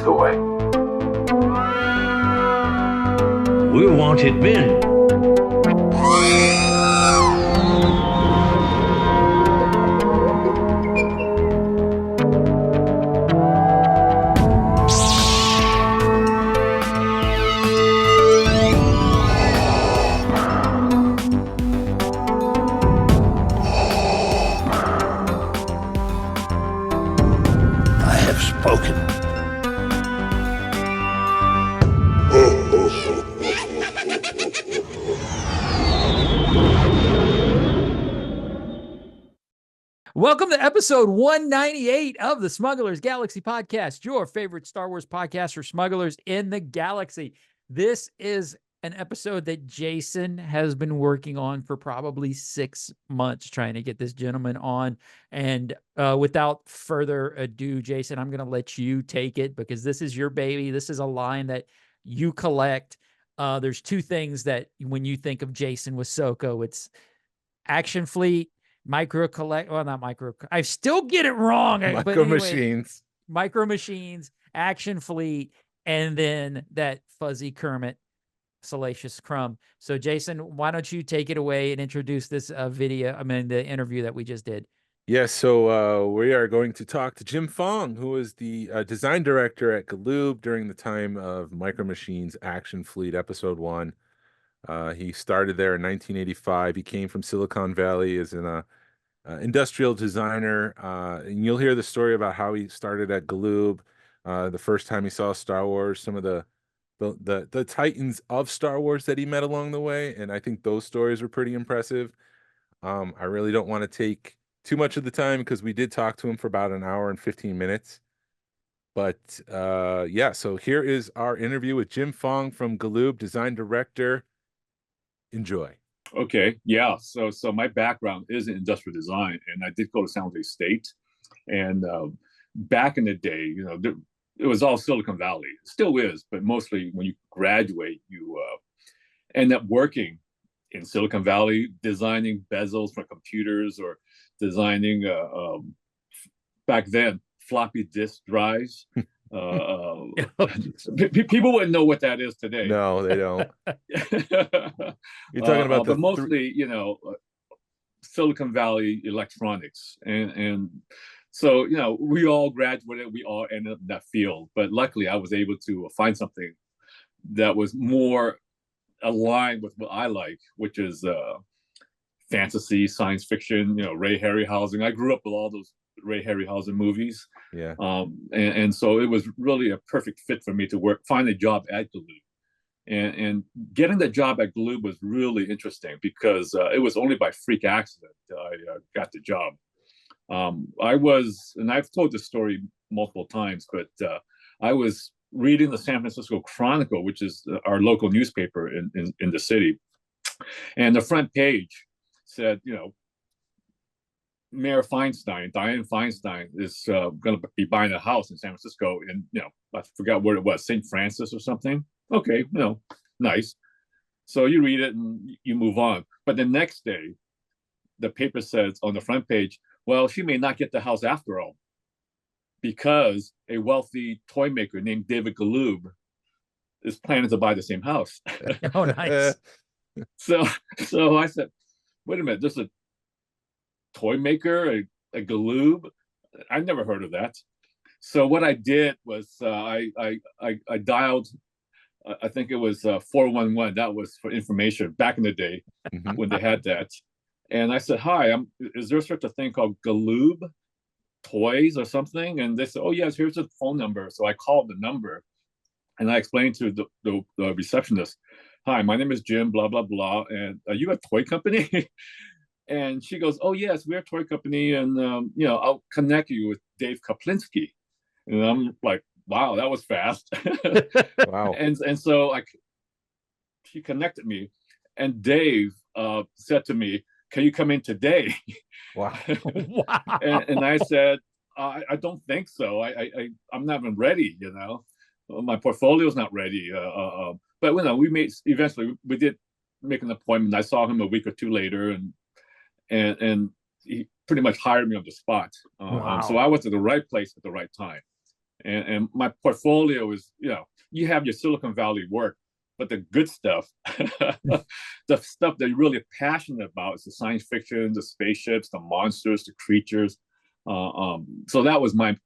toy. We're wanted men. I have spoken. Welcome to episode 198 of the Smugglers Galaxy Podcast, your favorite Star Wars podcast for smugglers in the galaxy. This is an episode that Jason has been working on for probably 6 months, trying to get this gentleman on. And without further ado, Jason, I'm going to let you take it because this is your baby. This is a line that you collect. There's two things that when you think of Jason Wasoko, it's Action Fleet, I still get it wrong. MicroMachines. MicroMachines, Action Fleet, and then that fuzzy Kermit, Salacious Crumb. So Jason, why don't you take it away and introduce this the interview that we just did. Yes, so we are going to talk to Jim Fong, who was the design director at Galoob during the time of MicroMachines Action Fleet Episode 1. He started there in 1985. He came from Silicon Valley as an industrial designer, and you'll hear the story about how he started at Galoob, the first time he saw Star Wars, some of the titans of Star Wars that he met along the way, and I think those stories were pretty impressive. I really don't want to take too much of the time because we did talk to him for about an hour and 15 minutes. But yeah, so here is our interview with Jim Fong from Galoob, design director. Enjoy. Okay, yeah. So my background is in industrial design, and I did go to San Jose State. And back in the day, it was all Silicon Valley. It still is, but mostly when you graduate, you end up working in Silicon Valley, designing bezels for computers or designing, back then, floppy disk drives. People wouldn't know what that is today. No, they don't. You're talking about but mostly, Silicon Valley electronics, and so we all graduated, we all ended up in that field. But luckily, I was able to find something that was more aligned with what I like, which is fantasy, science fiction. Ray Harryhausen. I grew up with all those Ray Harryhausen movies. Yeah. And so it was really a perfect fit for me to find a job at Galoob. And getting the job at Galoob was really interesting because it was only by freak accident that I got the job. And I've told this story multiple times, but I was reading the San Francisco Chronicle, which is our local newspaper in the city. And the front page said, Mayor Feinstein, Dianne Feinstein, is going to be buying a house in San Francisco in, I forgot where it was, St. Francis or something. Okay, nice. So you read it and you move on. But the next day, the paper says on the front page, well, she may not get the house after all, because a wealthy toy maker named David Galoob is planning to buy the same house. Oh, nice. So I said, wait a minute, there's a toy maker, a Galoob? I never heard of that. So what I did was I dialed, I think it was 411. That was for information back in the day when they had that. And I said, hi, is there such a thing called Galoob Toys or something? And they said, oh, yes, here's the phone number. So I called the number and I explained to the receptionist, hi, my name is Jim, blah, blah, blah. And are you a toy company? And she goes, oh, yes, we're a toy company. And, I'll connect you with Dave Kaplinski. And I'm like, wow, that was fast. Wow. And so she connected me. And Dave said to me, can you come in today? Wow. Wow. And I said, I don't think so. I'm not even ready, My portfolio's not ready. But eventually we did make an appointment. I saw him a week or two later, and he pretty much hired me on the spot. Wow. So I was at the right place at the right time. and my portfolio is, you have your Silicon Valley work, but the good stuff, the stuff that you're really passionate about is the science fiction, the spaceships, the monsters, the creatures. So that was my,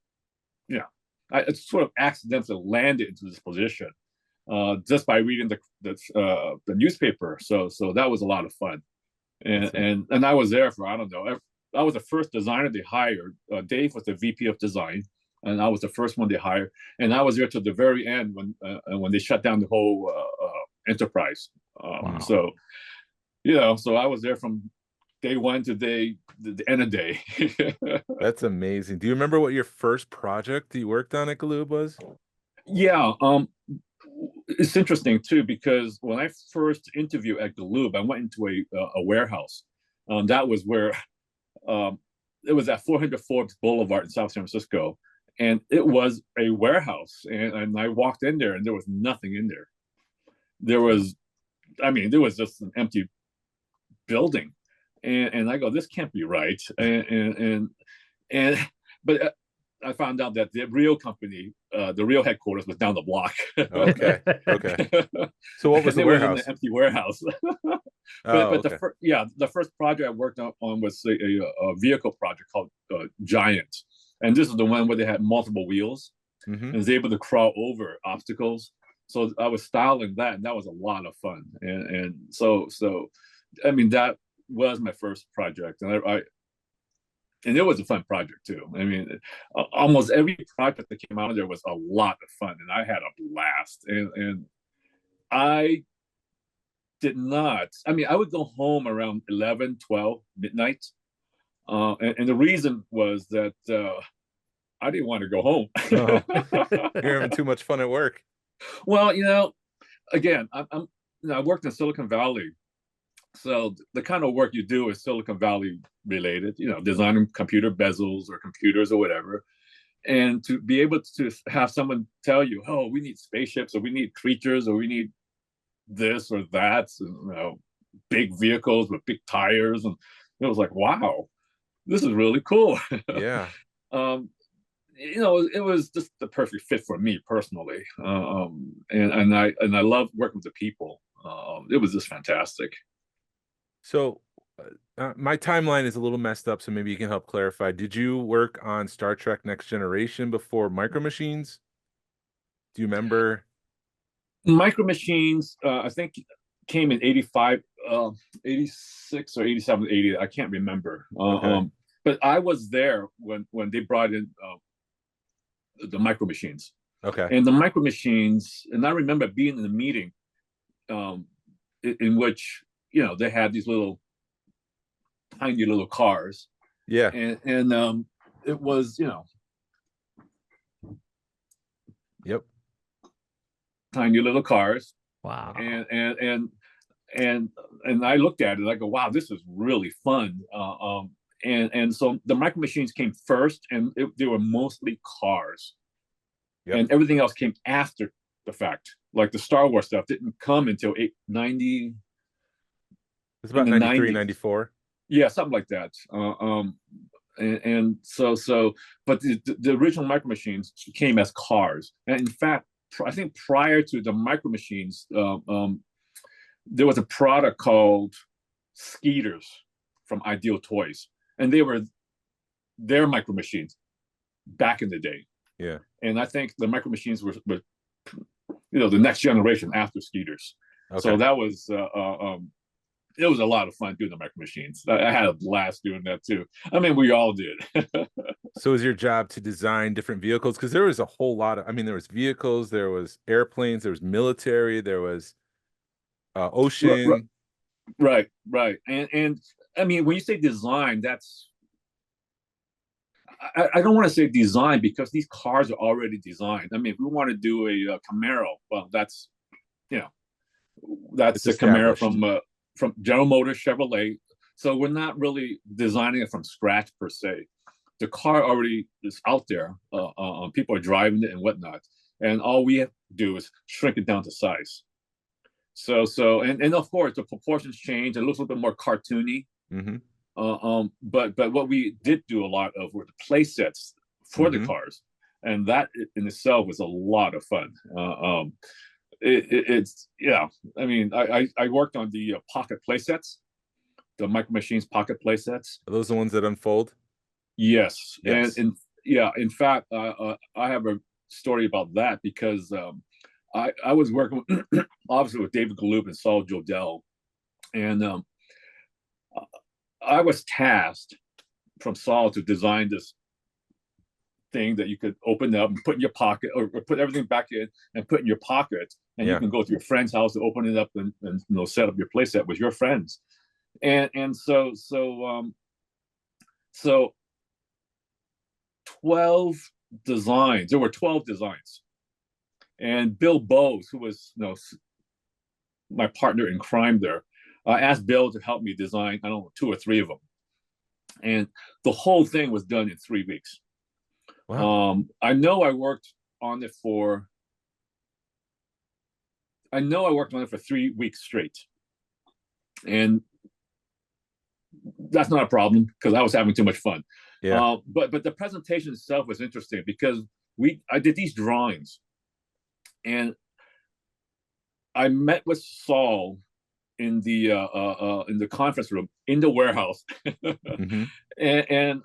I sort of accidentally landed into this position just by reading the newspaper. So that was a lot of fun, and I was there for, I don't know, I was the first designer they hired. Dave was the VP of design, and I was the first one they hired. And I was there till the very end when they shut down the whole enterprise. Wow. So, so I was there from day one to the end of the day. That's amazing. Do you remember what your first project you worked on at Galoob was? Yeah. It's interesting too, because when I first interviewed at Galoob, I went into a warehouse. That was where it was at 400 Forbes Boulevard in South San Francisco, and it was a warehouse. And I walked in there, and there was nothing in there. There was just an empty building, and I go, this can't be right. But I found out that the real company, the real headquarters, was down the block. Okay. So what was the warehouse? Was an empty warehouse. The first project I worked on was a vehicle project called Giant, and this is the one where they had multiple wheels and was able to crawl over obstacles. So I was styling that, and that was a lot of fun. And so that was my first project, and it was a fun project too. Almost every project that came out of there was a lot of fun, and I had a blast. And I did not. I would go home around 11, 12, midnight. And the reason was that I didn't want to go home. Oh. You're having too much fun at work. Well, again, I worked in Silicon Valley. So the kind of work you do is Silicon Valley related, designing computer bezels or computers or whatever. And to be able to have someone tell you, oh, we need spaceships, or we need creatures, or we need this or that, big vehicles with big tires. And it was like, wow, this is really cool. Yeah. It was just the perfect fit for me personally. And I love working with the people. It was just fantastic. So my timeline is a little messed up, so maybe you can help clarify. Did you work on Star Trek Next Generation before MicroMachines? Do you remember? MicroMachines, I think, came in 85, 86 or 87, 80. I can't remember. Okay. But I was there when they brought in the MicroMachines. Okay. And the MicroMachines, and I remember being in the meeting in which, they had these tiny little cars. Yeah. And it was, Yep. tiny little cars. Wow. And I looked at it, I go, wow, this is really fun. And so the MicroMachines came first, and they were mostly cars. Yep. And everything else came after the fact. Like the Star Wars stuff didn't come until 90. It's about 93, 94. Yeah, something like that. And so, but the original MicroMachines came as cars. And in fact, I think prior to the MicroMachines, there was a product called Skeeters from Ideal Toys, and they were their MicroMachines back in the day. Yeah. And I think the MicroMachines were the next generation after Skeeters. Okay. So that was it was a lot of fun doing the MicroMachines. I had a blast doing that too. We all did. So it was your job to design different vehicles? Because there was a whole lot of, there was vehicles, there was airplanes, there was military, there was ocean. Right. And when you say design, that's, I don't want to say design, because these cars are already designed. If we want to do a Camaro, well, that's a Camaro from General Motors, Chevrolet. So we're not really designing it from scratch per se. The car already is out there. People are driving it and whatnot, and all we have to do is shrink it down to size. So and of course the proportions change. It looks a little bit more cartoony. But what we did do a lot of were the play sets for the cars. and that in itself was a lot of fun. It's yeah. I mean, I worked on the pocket playsets, the MicroMachines pocket playsets. Are those the ones that unfold? Yes, Yes. and in fact, I have a story about that because I was working obviously with David Galoob and Saul Jodell, and I was tasked from Saul to design this thing that you could open up and put in your pocket, or put everything back in and put in your pocket, and you can go to your friend's house to open it up and set up your playset with your friends, and so 12 designs. There were 12 designs, and Bill Bowes, who was my partner in crime there, asked Bill to help me design, I don't know, 2 or 3 of them, and the whole thing was done in 3 weeks. Wow. I know I worked on it for 3 weeks straight, and that's not a problem because I was having too much fun. Yeah. But the presentation itself was interesting because I did these drawings, and I met with Saul in the conference room in the warehouse, Mm-hmm. and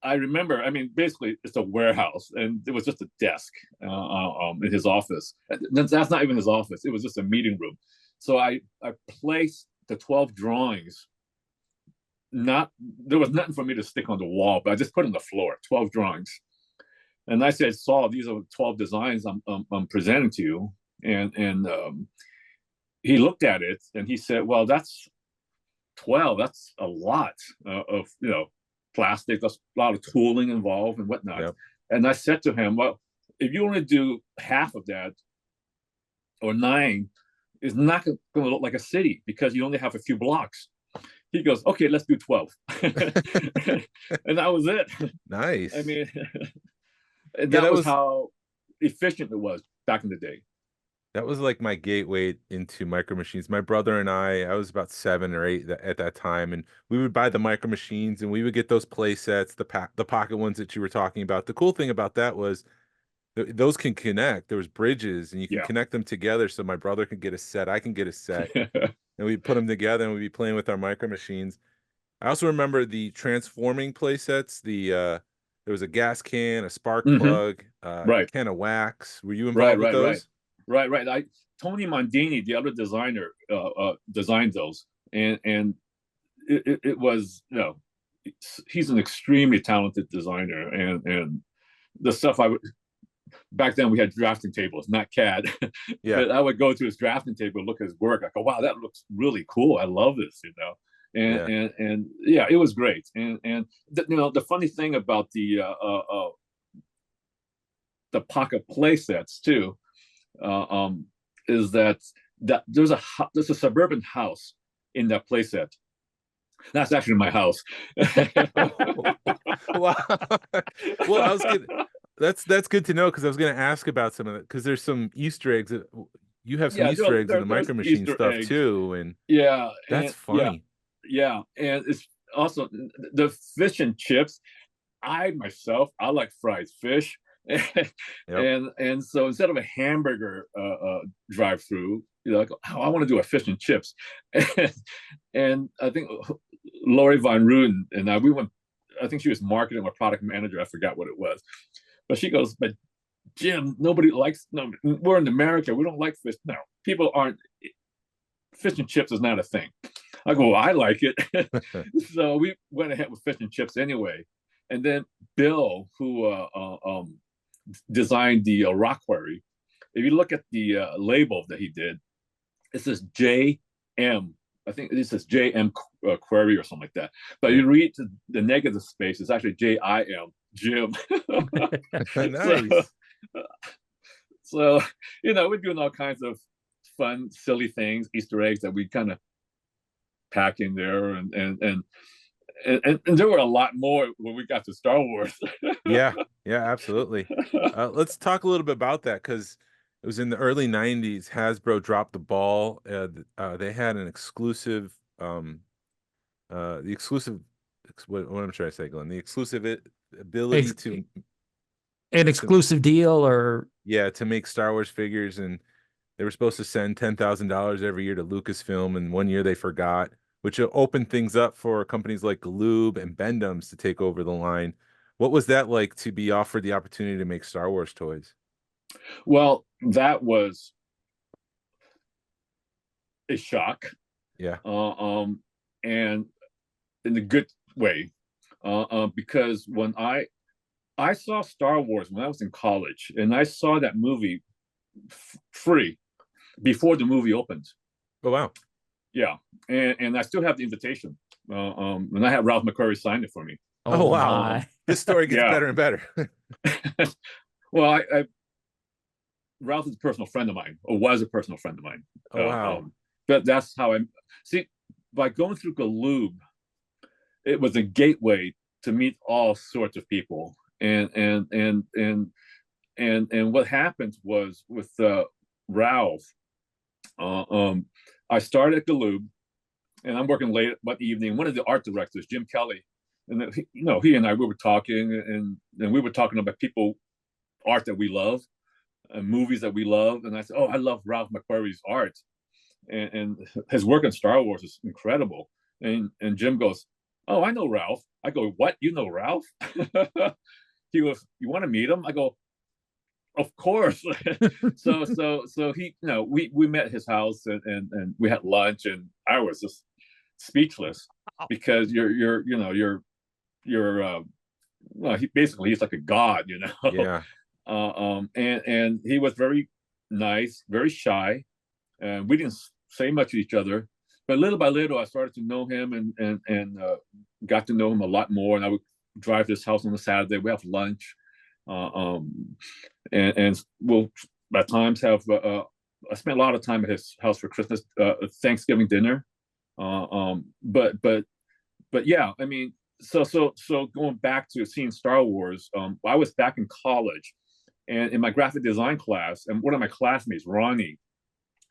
I remember, I mean, basically it's a warehouse, and there was just a desk in his office. That's not even his office; it was just a meeting room. So I placed the 12 drawings. There was nothing for me to stick on the wall, but I just put on the floor 12 drawings, and I said, "Saul, these are 12 designs I'm presenting to you." And he looked at it and he said, "Well, that's 12. That's a lot of plastic. That's a lot of tooling involved and whatnot." Yep. And I said to him, "Well, if you only do half of that, or 9, it's not going to look like a city because you only have a few blocks." He goes, "Okay, let's do 12." And that was it. Nice. I mean, and that was how efficient it was back in the day. That was like my gateway into MicroMachines. My brother and I was about 7 or 8 at that time, and we would buy the MicroMachines and we would get those play sets, the pocket ones that you were talking about. The cool thing about that was those can connect. There was bridges, and you can connect them together. So my brother can get a set, I can get a set, and we put them together, and we'd be playing with our MicroMachines. I also remember the transforming play sets. There was a gas can, a spark plug, Right. can of wax. Were you involved with those? Right. Tony Mondini, the other designer, designed those, and it was he's an extremely talented designer, and the stuff back then we had drafting tables, not CAD. Yeah. But I would go to his drafting table and look at his work. I go, "Wow, that looks really cool. I love this," and yeah, it was great. And the funny thing about the pocket play sets too, is that there's a suburban house in that playset. That's actually my house. Wow. Well, I was good. That's good to know, because I was going to ask about some of it, because there's some Easter eggs. You have some Easter eggs in the MicroMachine stuff eggs too, and that's funny. Yeah, and it's also the fish and chips. I like fried fish. And so instead of a hamburger drive-through, like, I want to do a fish and chips. And I think Lori Von Ruden and we went. I think she was marketing or product manager. I forgot what it was, but she goes, "But Jim, nobody likes. No, we're in America. We don't like fish. No, people aren't. Fish and chips is not a thing." I go, "Well, I like it." So we went ahead with fish and chips anyway. And then Bill, who designed the rock quarry, if you look at the label that he did, it says JM. I think this is JM Quarry or something like that. But you read the negative space, it's actually JIM, Jim. Nice. So we're doing all kinds of fun, silly things, Easter eggs that we kind of pack in there, and there were a lot more when we got to Star Wars. Yeah, absolutely. Let's talk a little bit about that, because it was in the early 90s. Hasbro dropped the ball. They had an exclusive, what am I trying to say, Glenn? The exclusive ability to an exclusive deal, or to make Star Wars figures, and they were supposed to send $10,000 every year to Lucasfilm, and one year they forgot, which opened things up for companies like Galoob and Bendham's to take over the line. What was that like, to be offered the opportunity to make Star Wars toys? Well, that was a shock. Yeah. And in a good way, because when I saw Star Wars when I was in college, and I saw that movie free before the movie opened. Oh wow. Yeah, and I still have the invitation, and I had Ralph McQuarrie sign it for me. Oh wow. This story gets better and better. Well, Ralph is a personal friend of mine, or was a personal friend of mine. Oh wow. But that's how I see. By going through Galoob, it was a gateway to meet all sorts of people, and what happened was with Ralph. I started at Galoob, and I'm working late one evening. One of the art directors, Jim Kelly, and he and I, we were talking, and we were talking about art that we love, and movies that we love. And I said, "Oh, I love Ralph McQuarrie's art, and his work on Star Wars is incredible." And Jim goes, "Oh, I know Ralph." I go, "What? You know Ralph?" He goes, "You want to meet him?" I go, "Of course." so he, we met at his house, and we had lunch, and I was just speechless, because he's like a god, Yeah. And he was very nice, very shy, and we didn't say much to each other. But little by little, I started to know him, and got to know him a lot more. And I would drive to his house on a Saturday. We have lunch, and we'll at times have. I spent a lot of time at his house for Christmas, Thanksgiving dinner. But yeah, I mean, so going back to seeing Star Wars, I was back in college, and in my graphic design class, and one of my classmates, Ronnie,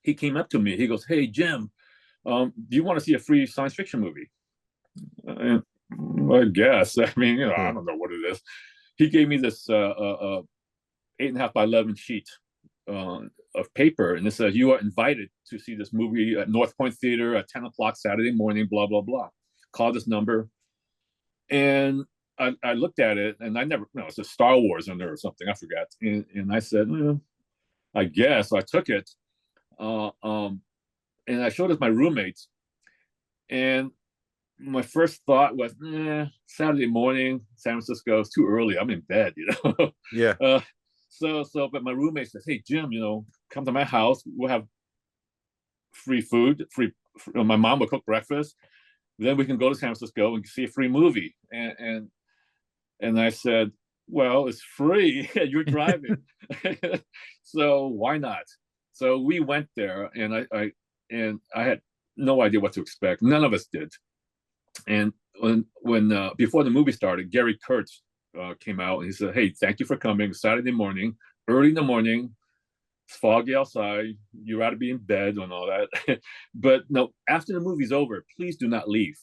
he came up to me. He goes, "Hey, Jim, do you want to see a free science fiction movie?" And I guess. I mean, I don't know what it is. He gave me this 8.5 by 11 sheet of paper, and it says, "You are invited to see this movie at North Point Theater at 10 o'clock Saturday morning, blah, blah, blah. Call this number." And I looked at it, and I never, it's a Star Wars in there or something, I forgot. And I said, I guess. So I took it, and I showed it to my roommates. And my first thought was, Saturday morning, San Francisco, it's too early. I'm in bed, Yeah. But my roommate says, "Hey, Jim, come to my house. We'll have free food. My mom will cook breakfast. Then we can go to San Francisco and see a free movie." And I said, "Well, it's free. You're driving, so why not?" So we went there, and I had no idea what to expect. None of us did. And when before the movie started, Gary Kurtz came out, and he said, "Hey, thank you for coming. Saturday morning, early in the morning. It's foggy outside. You ought to be in bed and all that. But no, after the movie's over, please do not leave.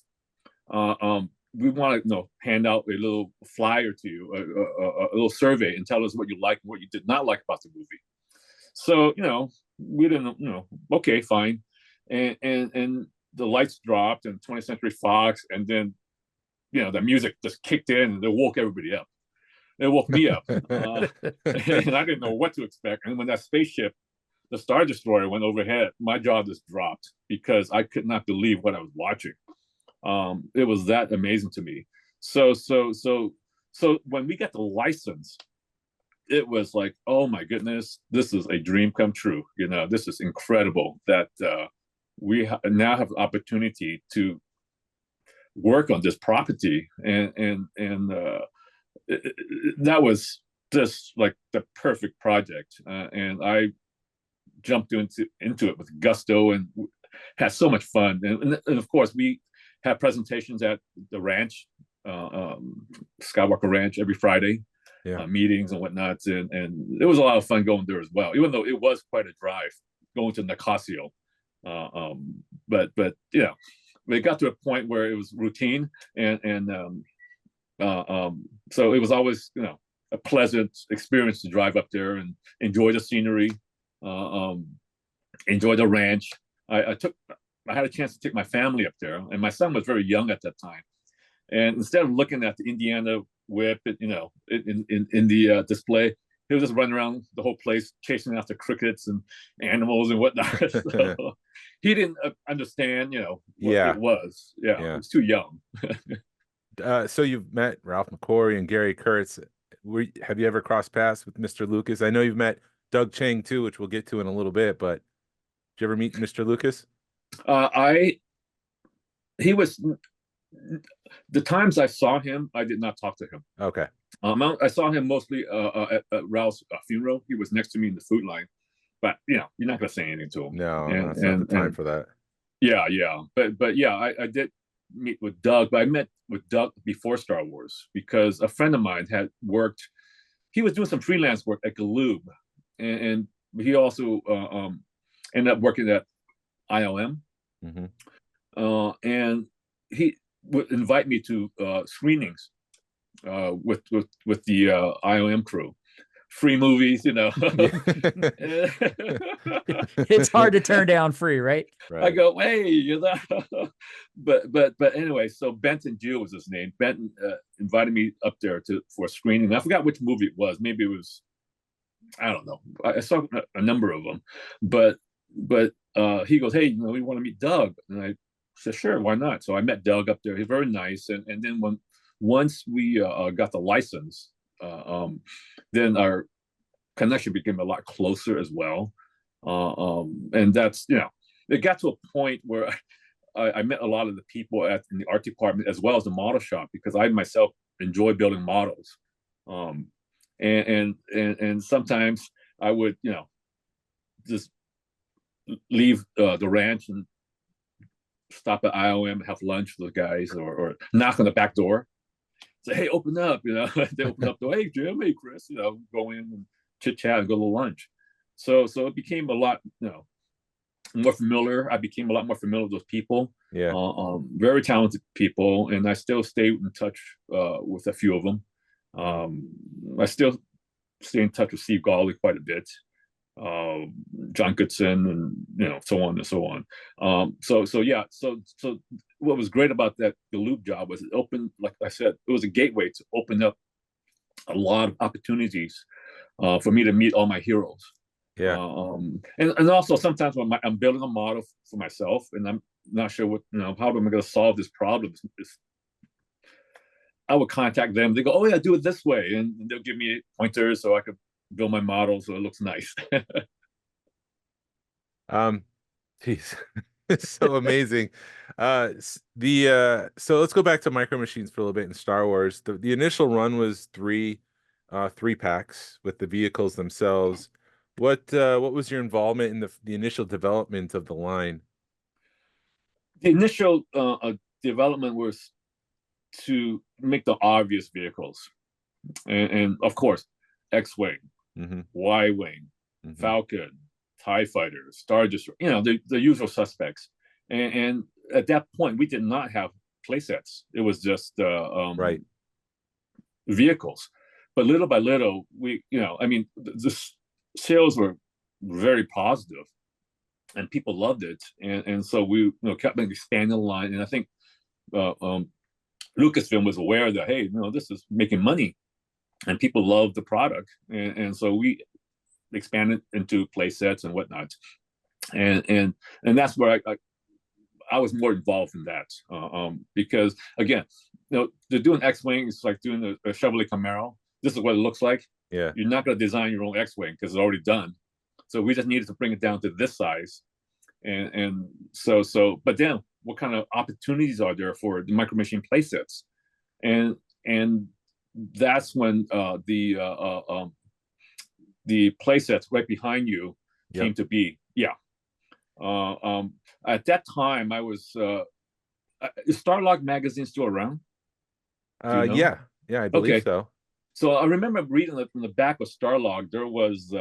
We want to hand out a little flyer to you, a little survey, and tell us what you like and what you did not like about the movie." So we didn't, okay, fine. And the lights dropped, and 20th Century Fox, and then the music just kicked in, and it woke everybody up. It woke me up, and I didn't know what to expect. And when that spaceship, the Star Destroyer, went overhead, my jaw just dropped, because I could not believe what I was watching. It was that amazing to me. So when we got the license, it was like, oh my goodness, this is a dream come true. This is incredible that we now have the opportunity to work on this property, and that was just like the perfect project, and I jumped into it with gusto and had so much fun. And of course, we have presentations at the ranch, Skywalker Ranch, every Friday. Meetings and whatnot, and it was a lot of fun going there as well, even though it was quite a drive going to Nicasio. But it got to a point where it was routine, and so it was always a pleasant experience to drive up there and enjoy the scenery, enjoy the ranch. I had a chance to take my family up there, and my son was very young at that time. And instead of looking at the Indiana whip, in the display, he was just running around the whole place chasing after crickets and animals and whatnot. So he didn't understand, what it was. Yeah, he was too young. So you've met Ralph McQuarrie and Gary Kurtz. Have you ever crossed paths with Mr. Lucas? I know you've met Doug Chang too, which we'll get to in a little bit, but did you ever meet Mr. Lucas? He was, the times I saw him, I did not talk to him. Okay. I saw him mostly at Ralph's funeral. He was next to me in the food line, but you're not going to say anything to him. No, that's not the time for that. Yeah. But yeah, I did meet with Doug, but I met with Doug before Star Wars because a friend of mine had worked. He was doing some freelance work at Galoob, and he also ended up working at ILM. Mm-hmm. And he would invite me to screenings with the ILM crew. Free movies, It's hard to turn down free, right? I go, hey, but anyway, so Benton Gill was his name. Benton invited me up there for a screening. I forgot which movie it was. Maybe it was, I don't know. I saw a number of them, but he goes, hey, we want to meet Doug, and I said, sure, why not? So I met Doug up there. He's very nice, and then once we got the license. Then our connection became a lot closer as well. And that's, it got to a point where I met a lot of the people in the art department as well as the model shop, because I myself enjoy building models. And sometimes I would, just leave the ranch and stop at IOM, have lunch with the guys, or knock on the back door. Say, hey, open up, they open up the, hey, Jim, hey, Chris, go in and chit chat and go to lunch. So it became a lot, more familiar. I became a lot more familiar with those people. Yeah. Very talented people, and I still stay in touch with a few of them. I still stay in touch with Steve Gawley quite a bit, John Goodson, and so on and so on. So what was great about that Galoob job was it opened, like I said, it was a gateway to open up a lot of opportunities for me to meet all my heroes. Yeah. And also sometimes when I'm building a model for myself and I'm not sure what, how am I going to solve this problem? I would contact them. They go, oh yeah, do it this way. And they'll give me pointers so I could build my model so it looks nice. Geez, it's so amazing. So let's go back to MicroMachines for a little bit in Star Wars. The initial run was three packs with the vehicles themselves. What was your involvement in the initial development of the line? The initial development was to make the obvious vehicles, and of course, X-wing, mm-hmm. Y-wing, mm-hmm. Falcon, TIE Fighter, Star Destroyer, the usual suspects. And at that point, we did not have playsets. It was just right vehicles. But little by little, the sales were very positive, and people loved it. And so we kept expanding the line. And I think Lucasfilm was aware that, hey, this is making money, and people love the product. And so we expanded into play sets and whatnot. And that's where I was more involved in that, because again, they're doing X-Wing. It's like doing a Chevrolet Camaro. This is what it looks like. Yeah, you're not going to design your own X-Wing because it's already done. So we just needed to bring it down to this size, and so. But then, what kind of opportunities are there for the MicroMachine playsets? And that's when the playsets right behind you came to be. Yeah. At that time, I was is Starlog magazine still around? Yeah, I believe so. So I remember reading that from the back of Starlog, there was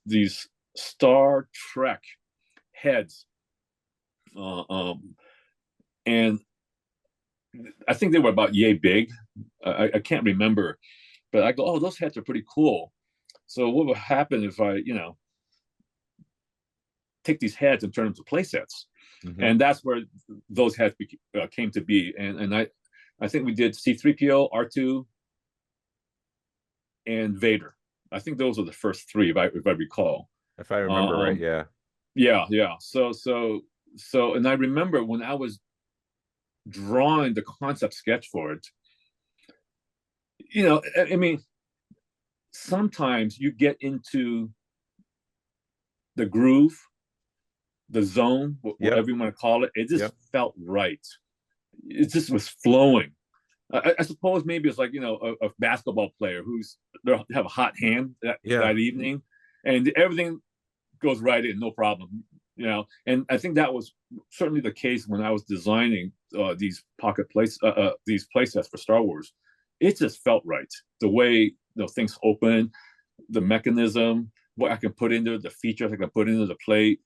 these Star Trek heads, and I think they were about yay big. I can't remember, but I go, oh, those heads are pretty cool. So what would happen if I, take these heads and turn them to play sets? Mhm. And that's where those heads came to be. And I think we did C-3PO, R2, and Vader. I think those are the first three, if I recall. If I remember right, yeah. Yeah. So, and I remember when I was drawing the concept sketch for it, I mean, sometimes you get into the groove, the zone, whatever you want to call it. It just felt right. It just was flowing. I suppose maybe it's like, a basketball player they have a hot hand that evening, and everything goes right in, no problem. And I think that was certainly the case when I was designing these these play sets for Star Wars. It just felt right. The way things open, the mechanism, what I can put into the features I can put into the play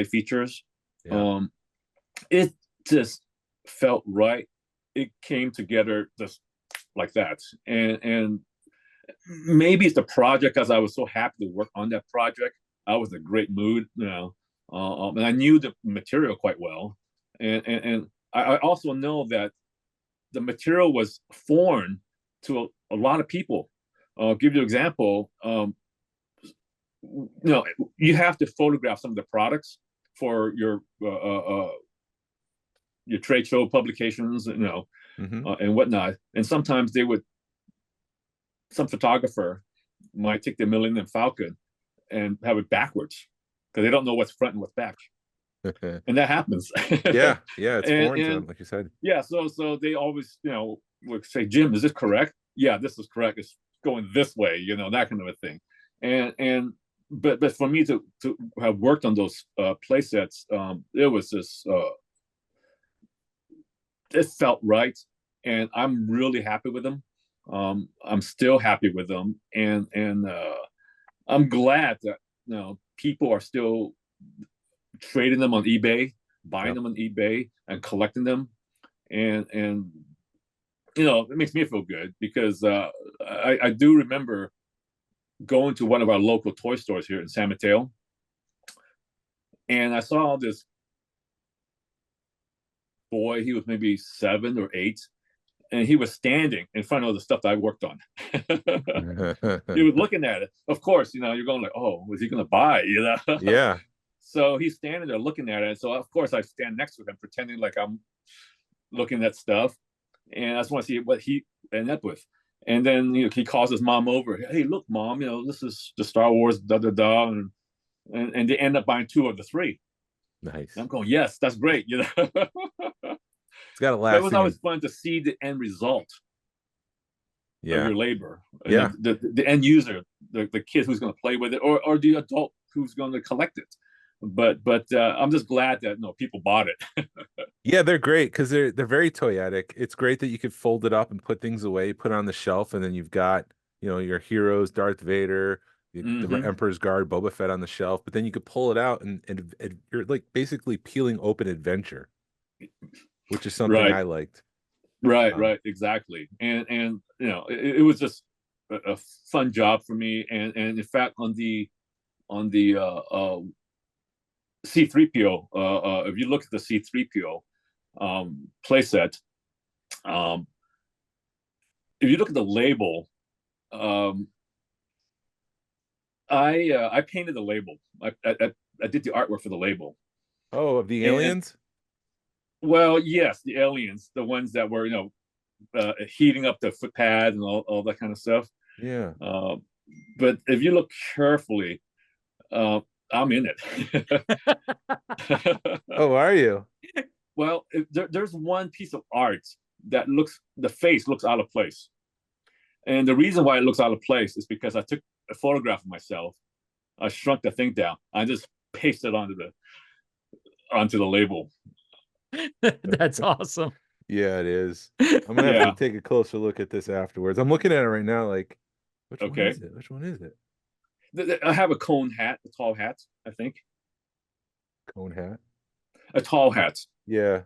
features. Yeah. It just felt right. It came together just like that. And maybe it's the project, because I was so happy to work on that project. I was in a great mood, and I knew the material quite well. And I also know that the material was foreign to a lot of people. I'll give you an example. You have to photograph some of the products for your trade show publications, and whatnot. And sometimes some photographer might take the Millennium Falcon and have it backwards because they don't know what's front and what's back. And that happens. Yeah, it's foreign to them, like you said. Yeah, so they always, would say, Jim, is this correct? Yeah, this is correct. It's going this way, that kind of a thing. But for me to have worked on those play sets, it was just it felt right, and I'm really happy with them. I'm still happy with them, and I'm glad that people are still trading them on eBay, buying them on eBay, and collecting them, and it makes me feel good because I do remember going to one of our local toy stores here in San Mateo, and I saw this boy. He was maybe 7 or 8, and he was standing in front of the stuff that I worked on. He was looking at it. Of course, you're going like, oh, was he going to buy? Yeah. So he's standing there looking at it. So of course I stand next to him, pretending like I'm looking at stuff, and I just want to see what he ended up with. And then he calls his mom over. Hey, look, Mom, this is the Star Wars, and they end up buying 2 of the 3. Nice. And I'm going, yes, that's great. It's got to last. It was always fun to see the end result of your labor. Yeah. The end user, the kid who's going to play with it, or the adult who's going to collect it. But I'm just glad that people bought it. Yeah, they're great because they're very toyetic. It's great that you could fold it up and put things away, put it on the shelf, and then you've got your heroes, Darth Vader, the Emperor's Guard, Boba Fett on the shelf. But then you could pull it out and you're like basically peeling open adventure, which is something I liked. Right, exactly. And it was just a fun job for me. And in fact, on the C-3PO, if you look at the C-3PO playset, if you look at the label, I painted the label. I did the artwork for the label. Oh, of the aliens? Well, yes, the aliens, the ones that were heating up the footpad and all that kind of stuff. Yeah. But if you look carefully, I'm in it. Oh, are you? Well, there's one piece of art that the face looks out of place. And the reason why it looks out of place is because I took a photograph of myself. I shrunk the thing down. I just pasted it onto the label. That's awesome. Yeah, it is. I'm gonna have to take a closer look at this afterwards. I'm looking at it right now. Like, which one is it? Which one is it? I have a cone hat, a tall hat, I think. Cone hat? A tall hat. Yeah.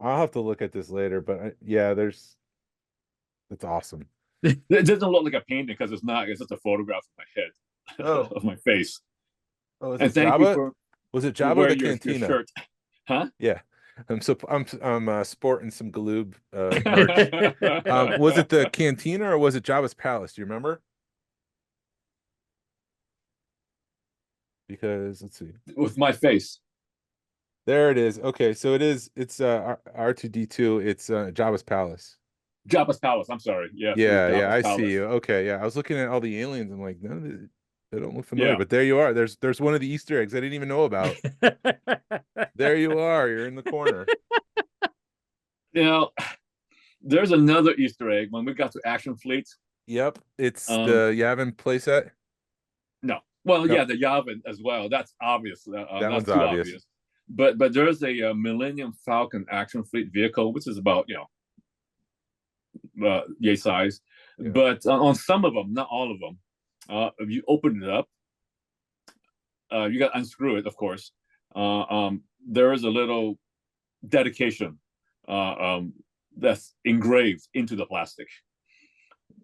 I'll have to look at this later, but that's awesome. It doesn't look like a painting because it's not. It's just a photograph of my head, Oh. of my face. Oh, is And it thank you Jabba? Was it for Jabba or the wearing your Cantina? shirt. Huh? Yeah. I'm sporting some Galoob merch. Was it the Cantina or was it Jabba's Palace? Do you remember? Because let's see. With my face. There it is. Okay, so it's R2D2. It's Jabba's Palace. Jabba's Palace. I'm sorry. Yes, it was Yeah, Jabba's I Palace. see you. Okay, yeah. I was looking at all the aliens. I'm like, none of they don't look familiar, Yeah. but there you are. There's one of the Easter eggs I didn't even know about. There you are. You're in the corner. You know, there's another Easter egg when we got to Action Fleet. Yep, it's the Yavin playset. No, well, No. yeah, the Yavin as well. That's obvious. That That's one's too obvious. But there's a Millennium Falcon Action Fleet vehicle, which is about yay size. Yeah. But on some of them, not all of them, if you open it up, you got to unscrew it, of course. There is a little dedication that's engraved into the plastic.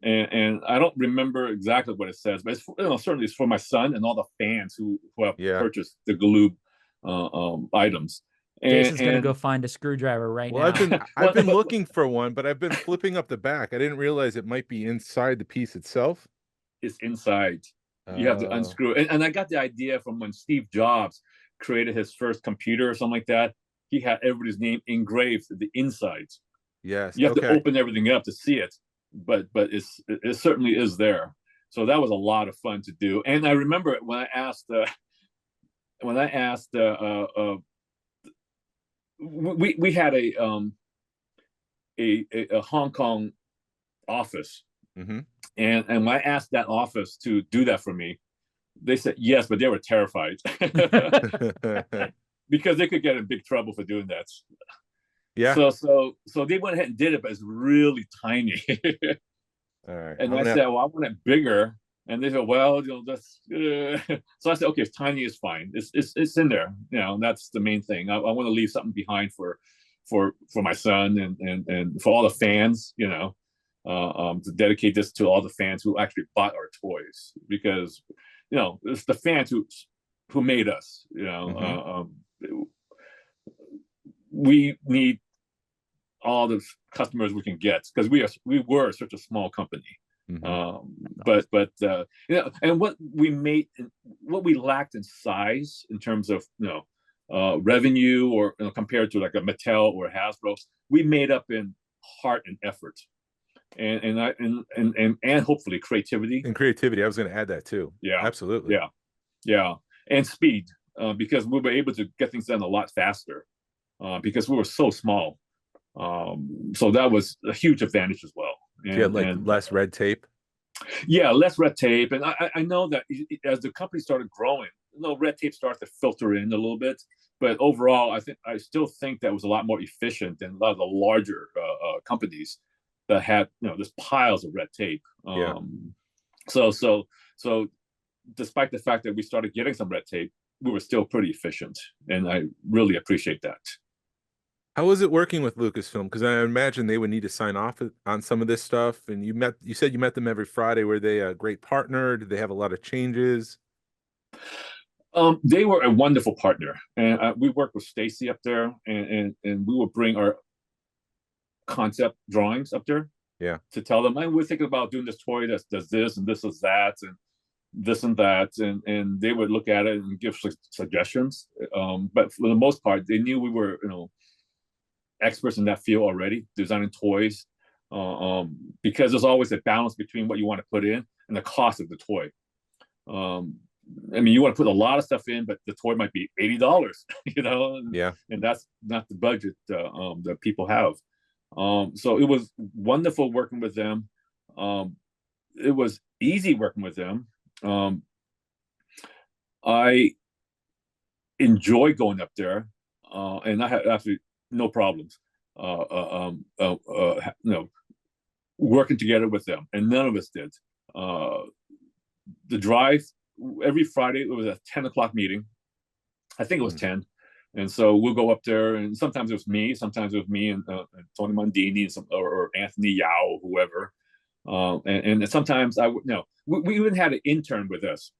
And I don't remember exactly what it says, but it's, certainly it's for my son and all the fans who have purchased the Galoob items. Jason's gonna go find a screwdriver right now. I've been looking for one, but I've been flipping up the back. I didn't realize it might be inside the piece itself. It's inside. You have to unscrew it. And I got the idea from when Steve Jobs created his first computer or something like that. He had everybody's name engraved at the inside. Yes. You have to open everything up to see it, but it certainly is there. So that was a lot of fun to do. And I remember when I asked we had a Hong Kong office, mm-hmm. and when I asked that office to do that for me, they said yes, but they were terrified because they could get in big trouble for doing that. Yeah. So they went ahead and did it, but it's really tiny. All right. And I said, well, I want it bigger. And they said, well, that's. So I said, okay, it's tiny is fine. It's in there. That's the main thing. I want to leave something behind for my son and for all the fans. To dedicate this to all the fans who actually bought our toys, because it's the fans who made us. Mm-hmm. We need all the customers we can get because we were such a small company. Mm-hmm. And what we lacked in size in terms of revenue or compared to like a Mattel or a Hasbro, we made up in heart and effort, and hopefully creativity. And creativity, I was going to add that too. Yeah, absolutely. Yeah, and speed, because we were able to get things done a lot faster because we were so small. So that was a huge advantage as well. And less red tape. Yeah, less red tape. And I know that as the company started growing, red tape started to filter in a little bit. But overall, I still think that was a lot more efficient than a lot of the larger companies that had just piles of red tape. So despite the fact that we started getting some red tape, we were still pretty efficient, and I really appreciate that. How was it working with Lucasfilm? Because I imagine they would need to sign off on some of this stuff. And you said you met them every Friday. Were they a great partner? Did they have a lot of changes? They were a wonderful partner, and we worked with Stacy up there, and we would bring our concept drawings up there. Yeah. To tell them, we're thinking about doing this toy that does this and this is that and this and that, and they would look at it and give suggestions. But for the most part, they knew we were experts in that field already, designing toys, because there's always a balance between what you want to put in and the cost of the toy. You want to put a lot of stuff in, but the toy might be $80, Yeah. And that's not the budget that people have. So it was wonderful working with them. It was easy working with them. I enjoy going up there, and I had absolutely no problems working together with them, and none of us did. The drive every Friday, it was a 10 o'clock meeting. I think it was 10. And so we'll go up there, and sometimes it was me and Tony Mondini or Anthony Yao, or whoever. And sometimes we even had an intern with us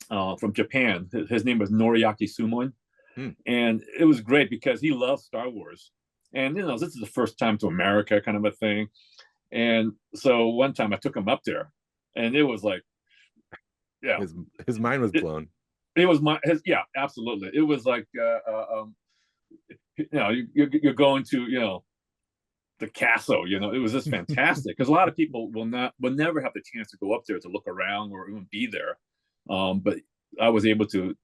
from Japan. His name was Noriaki Sumon. And it was great because he loves Star Wars. And, this is the first time to America kind of a thing. And so one time I took him up there, and it was like, yeah. His mind was blown. It was absolutely. It was like, you're going to, the castle, it was just fantastic. Because a lot of people will never have the chance to go up there to look around or even be there. But I was able to,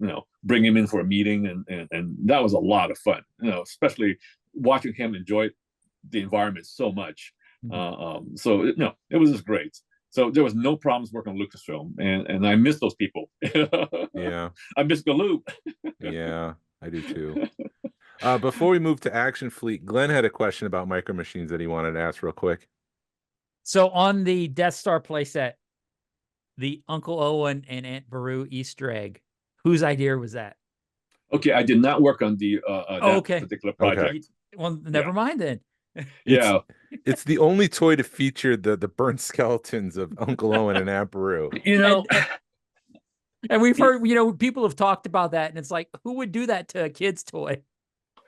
bring him in for a meeting, and that was a lot of fun, especially watching him enjoy the environment so much. So it was just great. So there was no problems working on Lucasfilm, and I miss those people. Yeah, I miss Galoob. Yeah, I do too. Before we move to Action Fleet, Glenn had a question about MicroMachines that he wanted to ask real quick. So on the Death Star playset, the Uncle Owen and Aunt Beru Easter egg, whose idea was that? Okay, I did not work on the particular project. Okay. Well, never mind then. Yeah, it's the only toy to feature the burnt skeletons of Uncle Owen and Aunt Beru. And we've heard, people have talked about that, and it's like, who would do that to a kid's toy?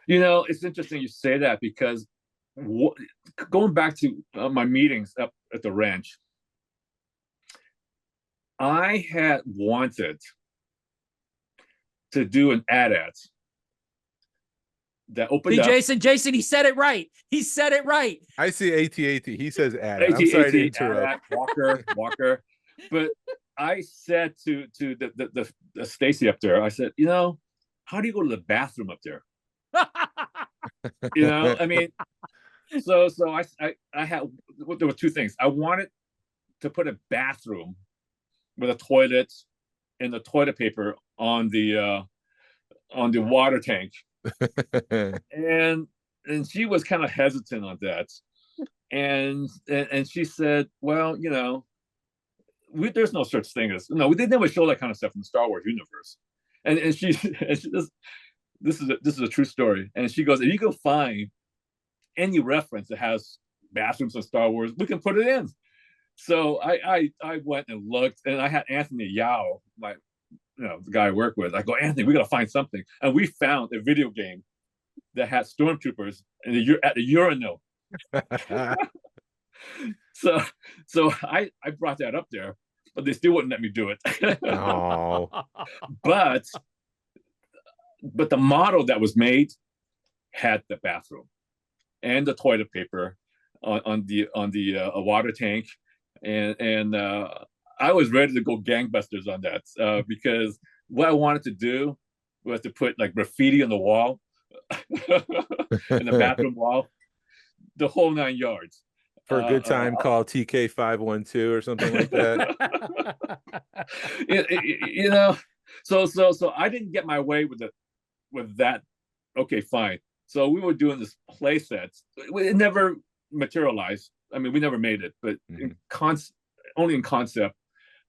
It's interesting you say that, because going back to my meetings up at the ranch, I had wanted to do an AT-AT that opened up. Jason, he said it right. He said it right. I see AT-AT. He says AT-AT. I'm sorry to interrupt. Walker. But I said to the Stacy up there, I said, how do you go to the bathroom up there? I mean, so I had, there were two things. I wanted to put a bathroom with a toilet and the toilet paper on the water tank. and she was kind of hesitant on that, and she said, well, there's no such thing as, they never show that kind of stuff in the Star Wars universe. And she this is a true story, and she goes, if you can find any reference that has bathrooms in Star Wars, we can put it in. So I went and looked, and I had Anthony Yao, the guy I work with. I go, Anthony, we gotta find something, and we found a video game that had stormtroopers at the urinal. so I brought that up there, but they still wouldn't let me do it. Oh. But the model that was made had the bathroom and the toilet paper on the water tank, and I was ready to go gangbusters on that, because what I wanted to do was to put like graffiti on the wall, in the bathroom wall, the whole 9 yards. For a good time, call TK512 or something like that. So I didn't get my way with that. Okay, fine. So we were doing this play sets. It never materialized. I mean, we never made it, but only in concept.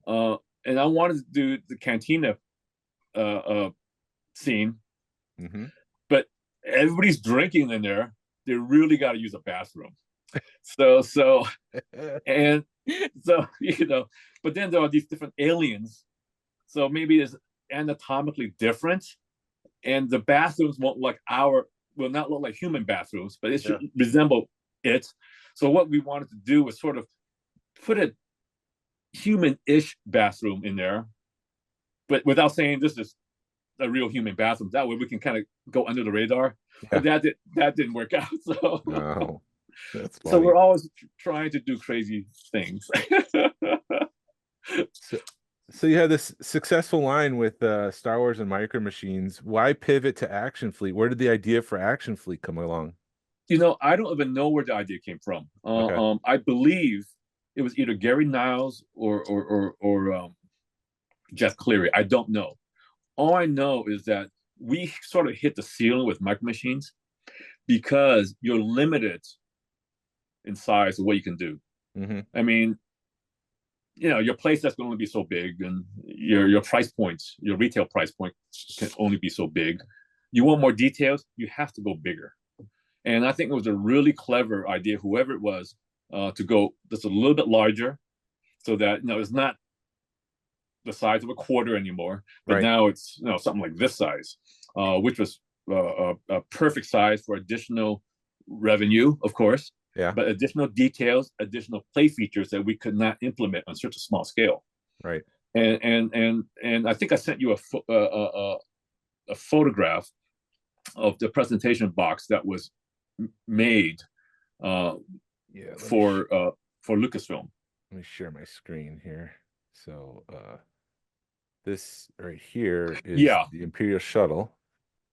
And I wanted to do the cantina scene, but everybody's drinking in there. They really got to use a bathroom. So but then there are these different aliens. So maybe it's anatomically different, and the bathrooms will not look like human bathrooms, but it should resemble it. So what we wanted to do was sort of put a human-ish bathroom in there, but without saying this is a real human bathroom. That way we can kind of go under the radar. But that didn't work out. So no, that's funny. So we're always trying to do crazy things. So you had this successful line with Star Wars and MicroMachines. Why pivot to Action Fleet? Where did the idea for Action Fleet come along? I don't even know where the idea came from. Okay. I believe it was either Gary Niles or Jeff Cleary. I don't know. All I know is that we sort of hit the ceiling with MicroMachines because you're limited in size of what you can do. I mean, your place that's going to be so big, and your price points, your retail price point can only be so big. You want more details, you have to go bigger. And I think it was a really clever idea, whoever it was, to go just a little bit larger, so that it's not the size of a quarter anymore, but Right. now it's something like this size, which was a perfect size for additional revenue, of course. Yeah. But additional details, additional play features that we could not implement on such a small scale. Right. And I think I sent you a photograph of the presentation box that was made for Lucasfilm. Let me share my screen here. So this right here is the Imperial shuttle.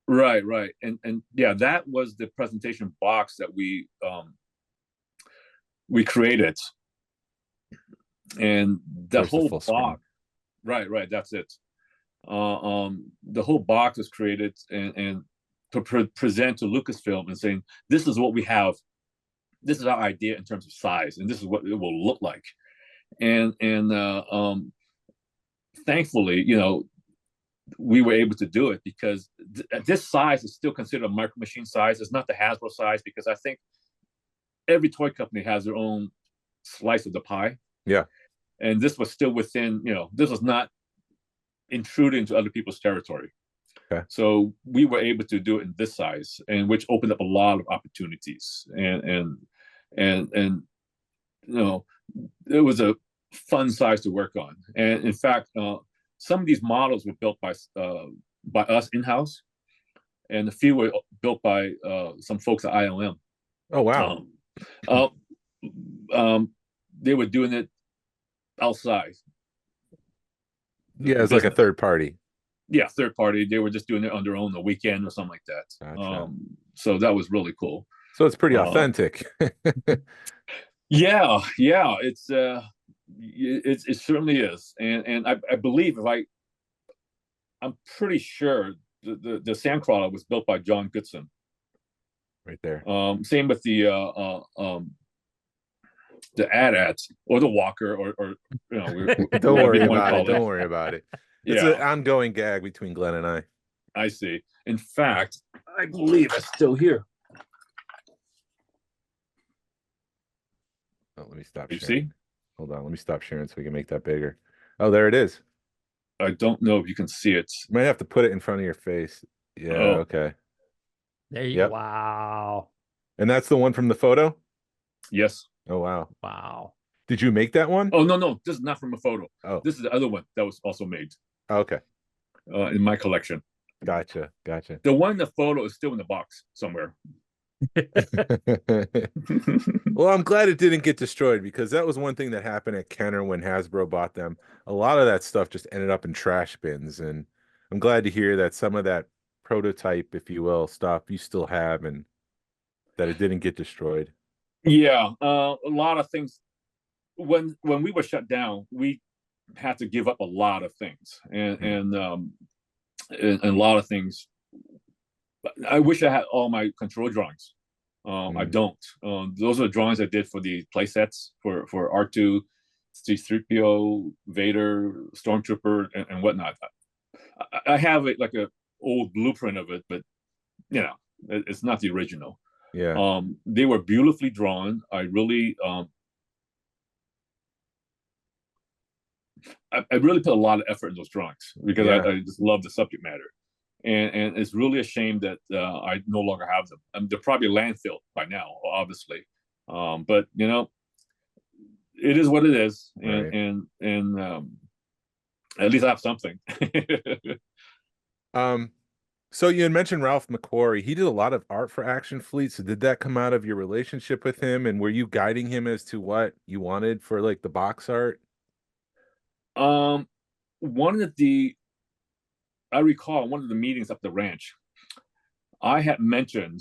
Right. And yeah, that was the presentation box that we created. And the whole box, right, that's it. The whole box was created and to present to Lucasfilm and saying, this is what we have, this is our idea in terms of size, and this is what it will look like. And thankfully, we were able to do it, because this size is still considered a micro machine size. It's not the Hasbro size, because I think every toy company has their own slice of the pie. Yeah. And this was still within, this was not intruding into other people's territory. Okay. So we were able to do it in this size, and which opened up a lot of opportunities. And it was a fun size to work on. And in fact, some of these models were built by us in-house, and a few were built by some folks at ILM. Oh wow! They were doing it outside. Yeah, it's like a third party. Yeah, third party. They were just doing it on their own the weekend or something like that. Gotcha. So that was really cool. So it's pretty authentic. Yeah, it certainly is, and I believe I'm pretty sure the Sandcrawler was built by John Goodson. Right there. Same with the AT-AT or the Walker or Don't worry about it. Don't worry about it. It's an ongoing gag between Glenn and I. I see. In fact, I believe it's still here. Oh, let me stop You sharing. see? Hold on. Let me stop sharing so we can make that bigger. Oh, there it is. I don't know if you can see it. You might have to put it in front of your face. Yeah. Oh. Okay. There you go. Wow. And that's the one from the photo? Yes. Oh, wow. Wow. Did you make that one? Oh, no. This is not from a photo. Oh. This is the other one that was also made. Okay. In my collection. Gotcha. The one in the photo is still in the box somewhere. Well, I'm glad it didn't get destroyed, because that was one thing that happened at Kenner when Hasbro bought them. A lot of that stuff just ended up in trash bins, and I'm glad to hear that some of that prototype, if you will, stuff you still have, and that it didn't get destroyed. Yeah, a lot of things. When we were shut down, we had to give up a lot of things, and a lot of things. I wish I had all my control drawings. I don't. Those are the drawings I did for the play sets for R2, C-3PO, Vader, Stormtrooper, and whatnot. I have it like a old blueprint of it, but it's not the original. Yeah. They were beautifully drawn. I really I really put a lot of effort in those drawings, because I just love the subject matter. And it's really a shame that I no longer have them. They're probably landfill by now, obviously. But it is what it is, and at least I have something. So you had mentioned Ralph McQuarrie. He did a lot of art for Action Fleet. So did that come out of your relationship with him, and were you guiding him as to what you wanted for like the box art? I recall one of the meetings up the ranch, I had mentioned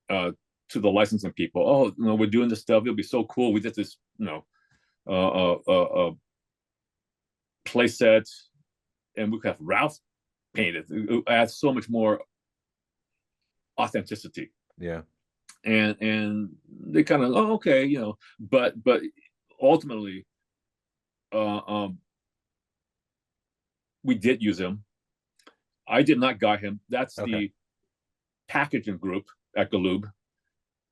to the licensing people, we're doing this stuff. It'll be so cool. We did this, play set, and we could have Ralph painted. It adds so much more authenticity. Yeah. And they kind of, okay, but ultimately, we did use him. I did not guide him. That's the packaging group at Galoob.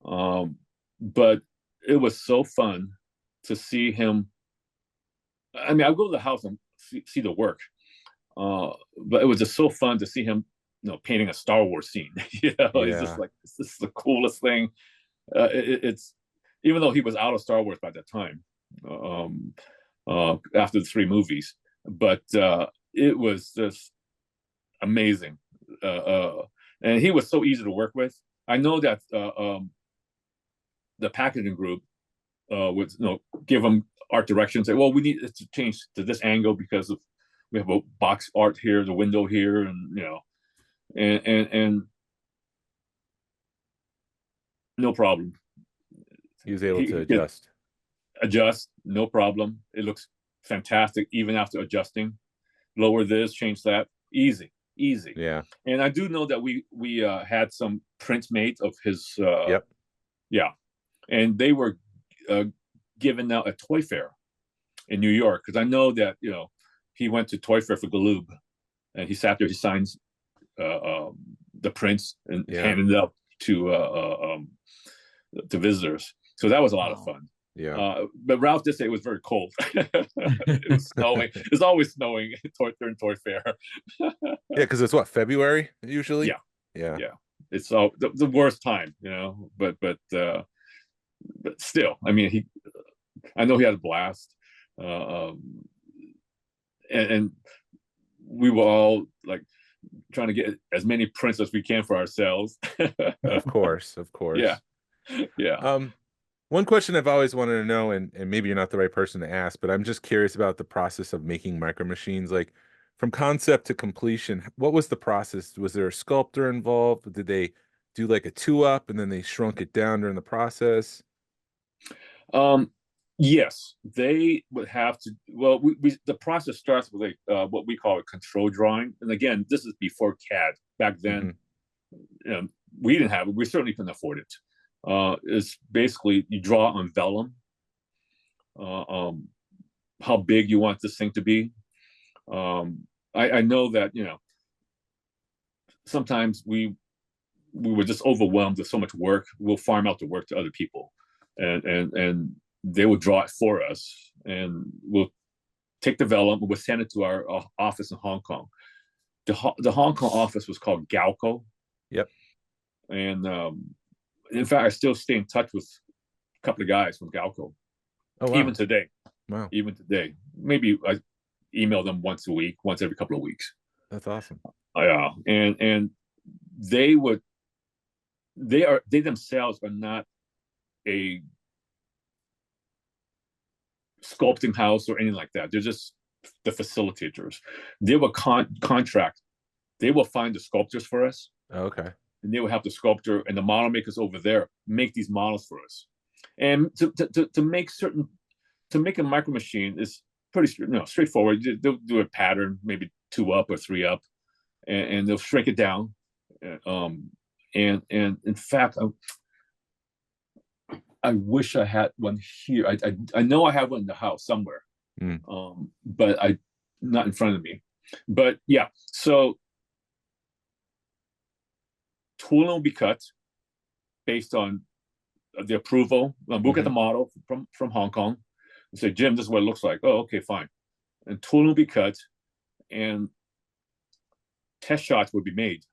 But it was so fun to see him. I mean, I'll go to the house and see the work, but it was just so fun to see him, painting a Star Wars scene. He's just like, this is the coolest thing. It's even though he was out of Star Wars by that time, after the 3 movies, but it was just amazing, and he was so easy to work with. I know that the packaging group would give him art directions, say, well, we need to change to this angle because we have a box art here, the window here, and and no problem. He was able to adjust, no problem. It looks fantastic even after adjusting. Lower this, change that, easy. Yeah. And I do know that we had some prints made of his. Yep. Yeah, and they were given out at Toy Fair in New York, because I know that he went to Toy Fair for Galoob, and he sat there, he signs the prints and handed it up to visitors. So that was a lot of fun. Yeah. But Ralph did say it was very cold. It was snowing. It's always snowing during Toy Fair. Yeah, because it's what, February usually? Yeah. It's all the worst time, but still, I mean, I know he had a blast. And we were all like trying to get as many prints as we can for ourselves. Of course. Yeah. One question I've always wanted to know, and maybe you're not the right person to ask, but I'm just curious about the process of making MicroMachines. Like, from concept to completion, what was the process? Was there a sculptor involved? Did they do like a 2-up and then they shrunk it down during the process? Yes, they would have to. Well, the process starts with what we call a control drawing, and again, this is before CAD. Back then, we didn't have it. We certainly couldn't afford it. It's basically you draw on vellum, how big you want this thing to be. I know that sometimes we were just overwhelmed with so much work. We'll farm out the work to other people, and they will draw it for us, and we'll take the vellum, we'll send it to our office in Hong Kong. The Hong Kong office was called Galco. Yep. And in fact, I still stay in touch with a couple of guys from Galco. Oh, wow. Even today. Wow. Even today. Maybe I email them once every couple of weeks. That's awesome. Yeah. And they themselves are not a sculpting house or anything like that. They're just the facilitators. They will contract. They will find the sculptors for us. Okay. And they will have the sculptor and the model makers over there make these models for us. And to make a micro machine is pretty straightforward. They'll do a pattern, maybe 2-up or 3-up, and they'll shrink it down. And in fact, I wish I had one here. I know I have one in the house somewhere, but not in front of me. But yeah, so tooling will be cut based on the approval. We'll get the model from Hong Kong and say, Jim, this is what it looks like. Oh, okay, fine. And tooling will be cut, and test shots will be made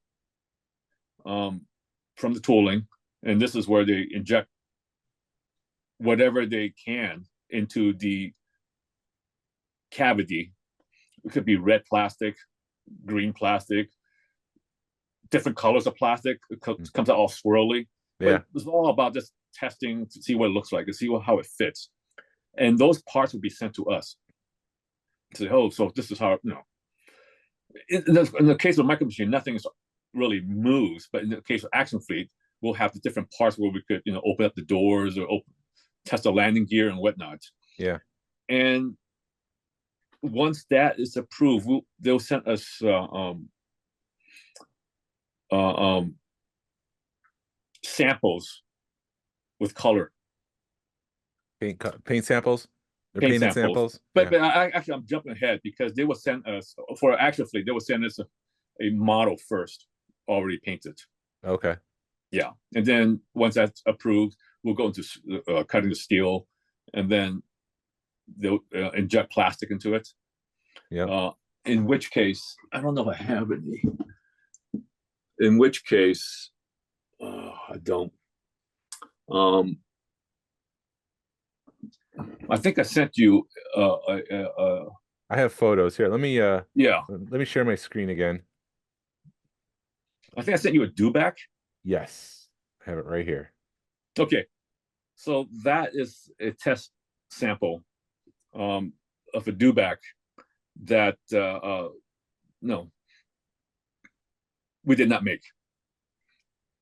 from the tooling. And this is where they inject whatever they can into the cavity. It could be red plastic, green plastic, different colors of plastic. It comes out all swirly. Yeah. But it's all about just testing to see what it looks like and see how it fits. And those parts will be sent to us. To say, oh, so this is how, in the case of micro machine, nothing is really moves. But in the case of Action Fleet, we'll have the different parts where we could, open up the doors or test the landing gear and whatnot. Yeah. And once that is approved, they'll send us samples with color. Paint samples? Paint samples? But I'm jumping ahead, because they will send us, for Action Fleet, they will send us a model first, already painted. Okay. Yeah. And then once that's approved, we'll go into cutting the steel, and then they'll inject plastic into it. Yeah. In which case, I don't know if I have any. In which case, I don't. I think I sent you. I have photos here. Let me Yeah, let me share my screen again. I think I sent you a dewback. Yes, I have it right here. Okay, so that is a test sample of a dewback that no, we did not make.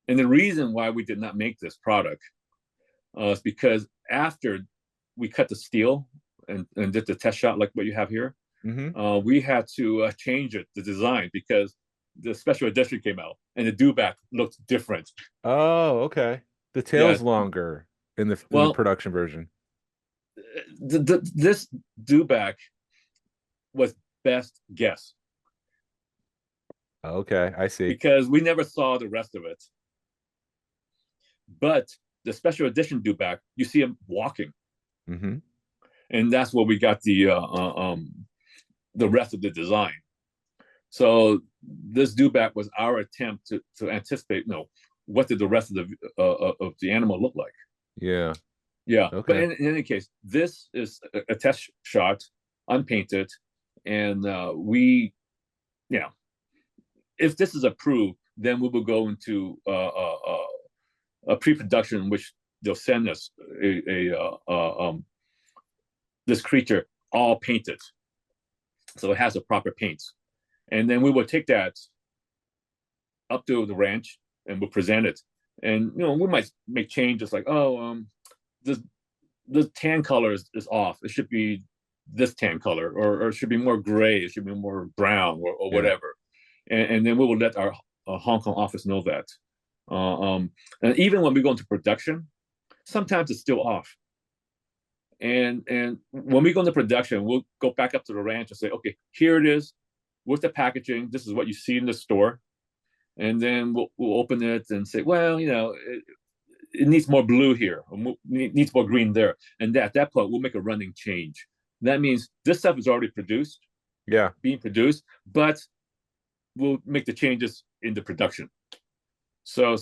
And the reason why we did not make this product is because after we cut the steel and did the test shot like what you have here, we had to change the design because the special edition came out and the dewback looked different. Oh, okay. The tail's longer in the production version. This dewback was best guess. Okay, I see. Because we never saw the rest of it. But the special edition dewback, you see him walking. And that's where we got the rest of the design. So this dewback was our attempt to anticipate, what did the rest of the animal look like? Yeah. Yeah. Okay. But in any case, this is a test shot, unpainted, and if this is approved, then we will go into a pre-production in which they'll send us this creature all painted, so it has a proper paint, and then we will take that up to the ranch and we'll present it. And we might make changes like, the tan color is off. It should be this tan color, or it should be more gray. It should be more brown, or whatever. And then we will let our Hong Kong office know that. And even when we go into production, sometimes it's still off. And when we go into production, we'll go back up to the ranch and say, okay, here it is with the packaging. This is what you see in the store. And then we'll open it and say, well, it needs more blue here, or needs more green there. And at that point, we'll make a running change. That means this stuff is already produced, being produced, but we'll make the changes in the production. So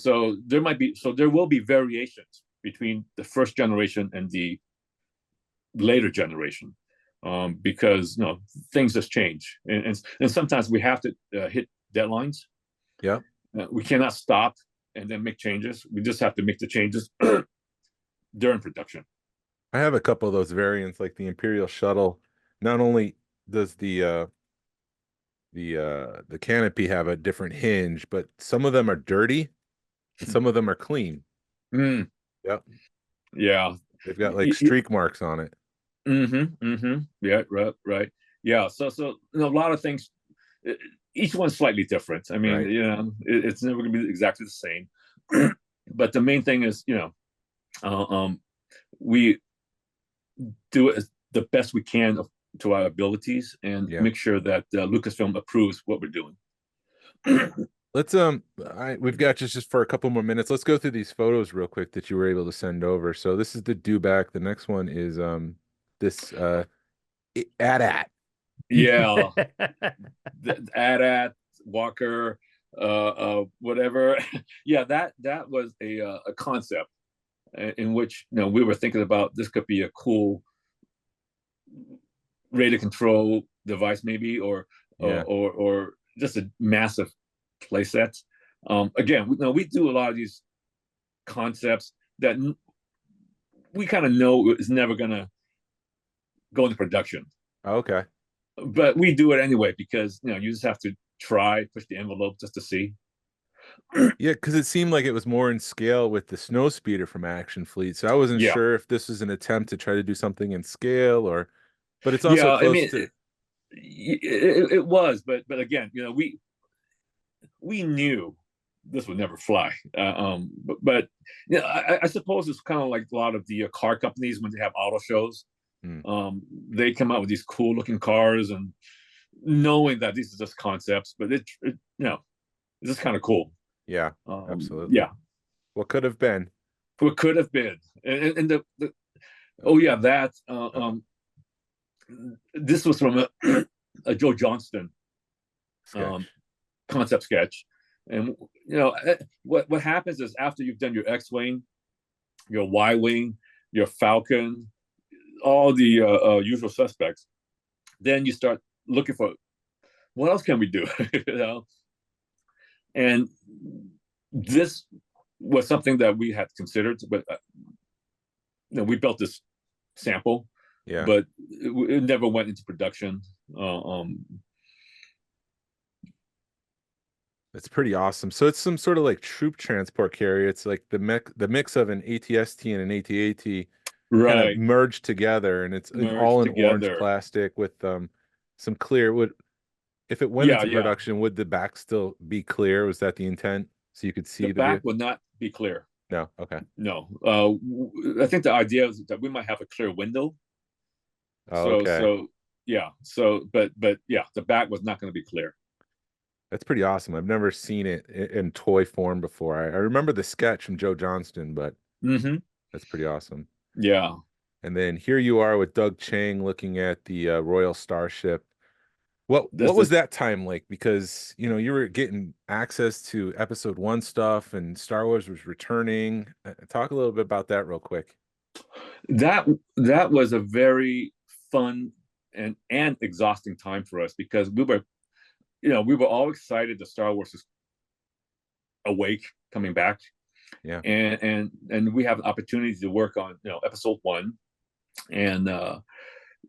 there will be variations between the first generation and the later generation, because things just change, and sometimes we have to hit deadlines. Yeah, we cannot stop and then make changes. We just have to make the changes during production. I have a couple of those variants, like the Imperial Shuttle. Not only does the canopy have a different hinge, but some of them are dirty and some of them are clean. Yep. Yeah. They've got like streak marks on it. Yeah, right. Yeah. So a lot of things, each one's slightly different. I mean, it's never going to be exactly the same. But the main thing is, we do it the best we can to our abilities, and make sure that Lucasfilm approves what we're doing. Let's we've got just for a couple more minutes. Let's go through these photos real quick that you were able to send over. So this is the dewback. The next one is this AT-AT. Yeah. The AT-AT, Walker, whatever. Yeah, that was a concept in which we were thinking about this could be a cool radio control device, maybe, or just a massive playset. Again, we do a lot of these concepts that we kind of know is never gonna go into production. Okay. But we do it anyway because you just have to push the envelope just to see. Yeah, because it seemed like it was more in scale with the snow speeder from Action Fleet, so I wasn't sure if this was an attempt to try to do something in scale, but it's also close to. It was, but again, we knew this would never fly. But I suppose it's kind of like a lot of the car companies when they have auto shows. They come out with these cool looking cars and knowing that these are just concepts, but it's just kind of cool. Yeah, absolutely. Yeah. What could have been. What could have been, and the oh yeah, that this was from a Joe Johnston Sketch. Concept sketch, and what happens is after you've done your X-wing, your Y-wing, your Falcon, all the usual suspects, then you start looking for what else can we do, and this was something that we had considered, but we built this sample, Yeah. but it never went into production. It's pretty awesome. So it's some sort of like troop transport carrier. It's like the mix of an ATST and an AT-AT kind of Right, merged together, and it's merged all in orange together. plastic with some clear. If it went Yeah, into yeah. production, would the back still be clear? Was that the intent? So you could see The back would not be clear. No, okay. No, I think the idea is that we might have a clear window. Oh, okay. So yeah. So but yeah, the back was not going to be clear. That's pretty awesome. I've never seen it in toy form before. I remember the sketch from Joe Johnston, but that's pretty awesome. Yeah. And then here you are with Doug Chang looking at the Royal Starship. What was that time like? Because you were getting access to Episode 1 stuff, and Star Wars was returning. Talk a little bit about that real quick. That was a very fun and exhausting time for us, because we were all excited that Star Wars is awake, coming back. Yeah. And we have an opportunity to work on Episode 1, and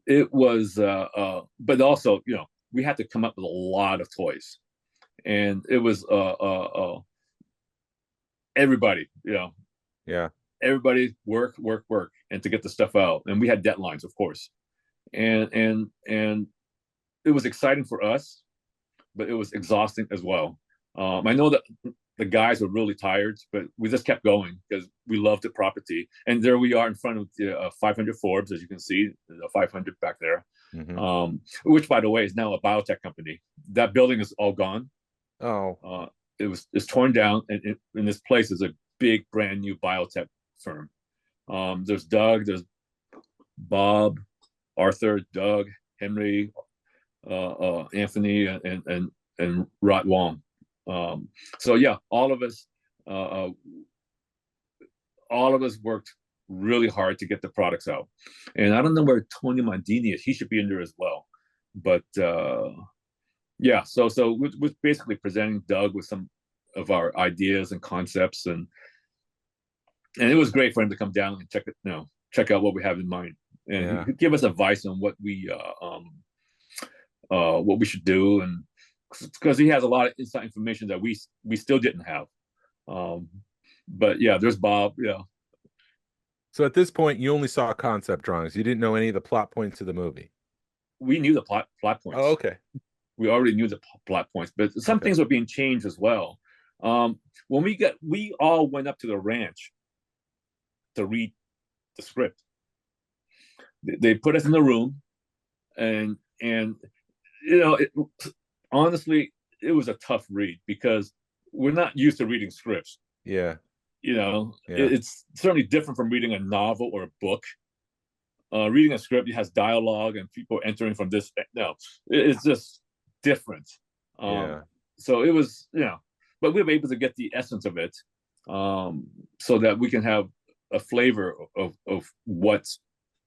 it was but also we had to come up with a lot of toys, and it was everybody, Yeah. everybody work, and to get the stuff out, and we had deadlines, of course, and it was exciting for us, but it was exhausting as well. I know that the guys were really tired, but we just kept going because we loved the property. And there we are in front of the 500 Forbes, as you can see, the 500 back there, which, by the way, is now a biotech company. That building is all gone. Oh, it's torn down, and in this place is a big, brand new biotech firm. There's Doug, there's Bob, Arthur, Doug, Henry, Anthony, and Rod Wong. So yeah, all of us worked really hard to get the products out. And I don't know where Tony Mondini is. He should be in there as well. But yeah, so we're basically presenting Doug with some of our ideas and concepts, and it was great for him to come down and check out what we have in mind, and he could give us advice on what we should do, and because he has a lot of inside information that we still didn't have. But yeah, there's Bob. Yeah. So at this point, you only saw concept drawings. You didn't know any of the plot points of the movie. We knew the plot points. Oh, okay. We already knew the plot points, but some things were being changed as well. When we all went up to the ranch to read the script. They put us in the room, and honestly, it was a tough read because we're not used to reading scripts. Yeah. It's certainly different from reading a novel or a book. Reading a script, it has dialogue and people entering from this. No, it's just different. So it was, but we were able to get the essence of it, so that we can have a flavor of what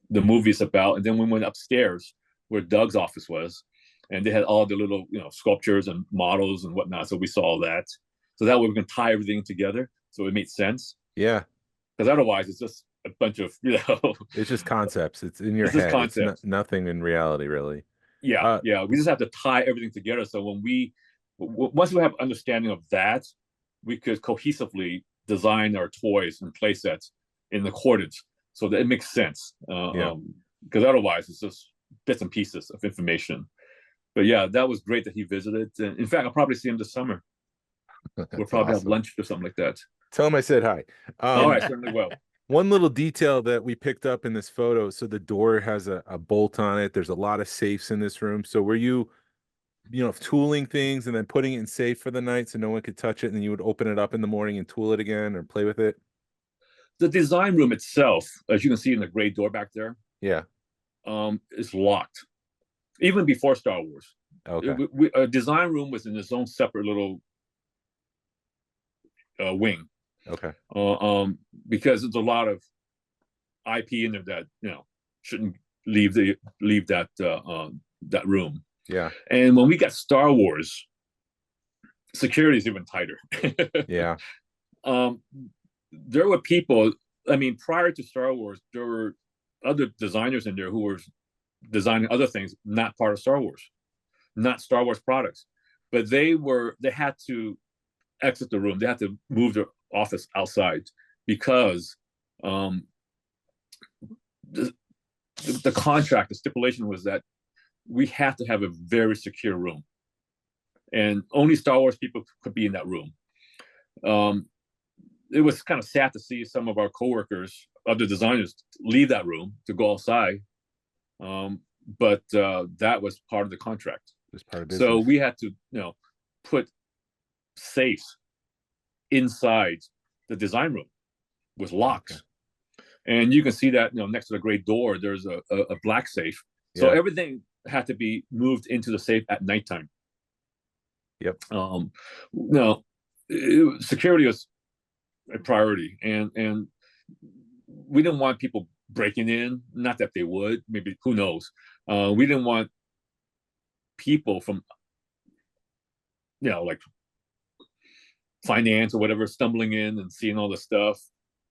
the movie's about. And then we went upstairs where Doug's office was, and they had all the little, sculptures and models and whatnot. So we saw all that. So that way we can tie everything together so it made sense. Yeah. Because otherwise it's just a bunch of, It's just concepts. It's in your head. It's nothing in reality, really. Yeah. We just have to tie everything together. So once we have understanding of that, we could cohesively design our toys and play sets in accordance so that it makes sense. Because otherwise it's just bits and pieces of information. But yeah, that was great that he visited. And in fact, I'll probably see him this summer. We'll probably have lunch or something like that. Tell him I said hi. All right, certainly will. One little detail that we picked up in this photo, so the door has a bolt on it. There's a lot of safes in this room. So were you tooling things and then putting it in safe for the night so no one could touch it, and then you would open it up in the morning and tool it again or play with it? the design room itself, as you can see in the gray door back there, Yeah. is locked. Even before Star Wars, Okay. a design room was in its own separate little wing. Okay. Because there's a lot of IP in there that shouldn't leave that room. Yeah. And when we got Star Wars, security is even tighter. Yeah. There were people. I mean, prior to Star Wars, there were other designers in there who were designing other things, not part of Star Wars, not Star Wars products, but they had to exit the room. They had to move their office outside because the contract, the stipulation was that we had to have a very secure room, and only Star Wars people could be in that room. It was kind of sad to see some of our coworkers, other designers, leave that room to go outside. But that was part of the contract. It was part of business. So we had to, put safes inside the design room with locks. Okay. And you can see that, next to the gray door, there's a black safe. So everything had to be moved into the safe at nighttime. Yep. Security was a priority, and we didn't want people breaking in. Not that they would, maybe, who knows. We didn't want people from, like finance or whatever, stumbling in and seeing all the stuff.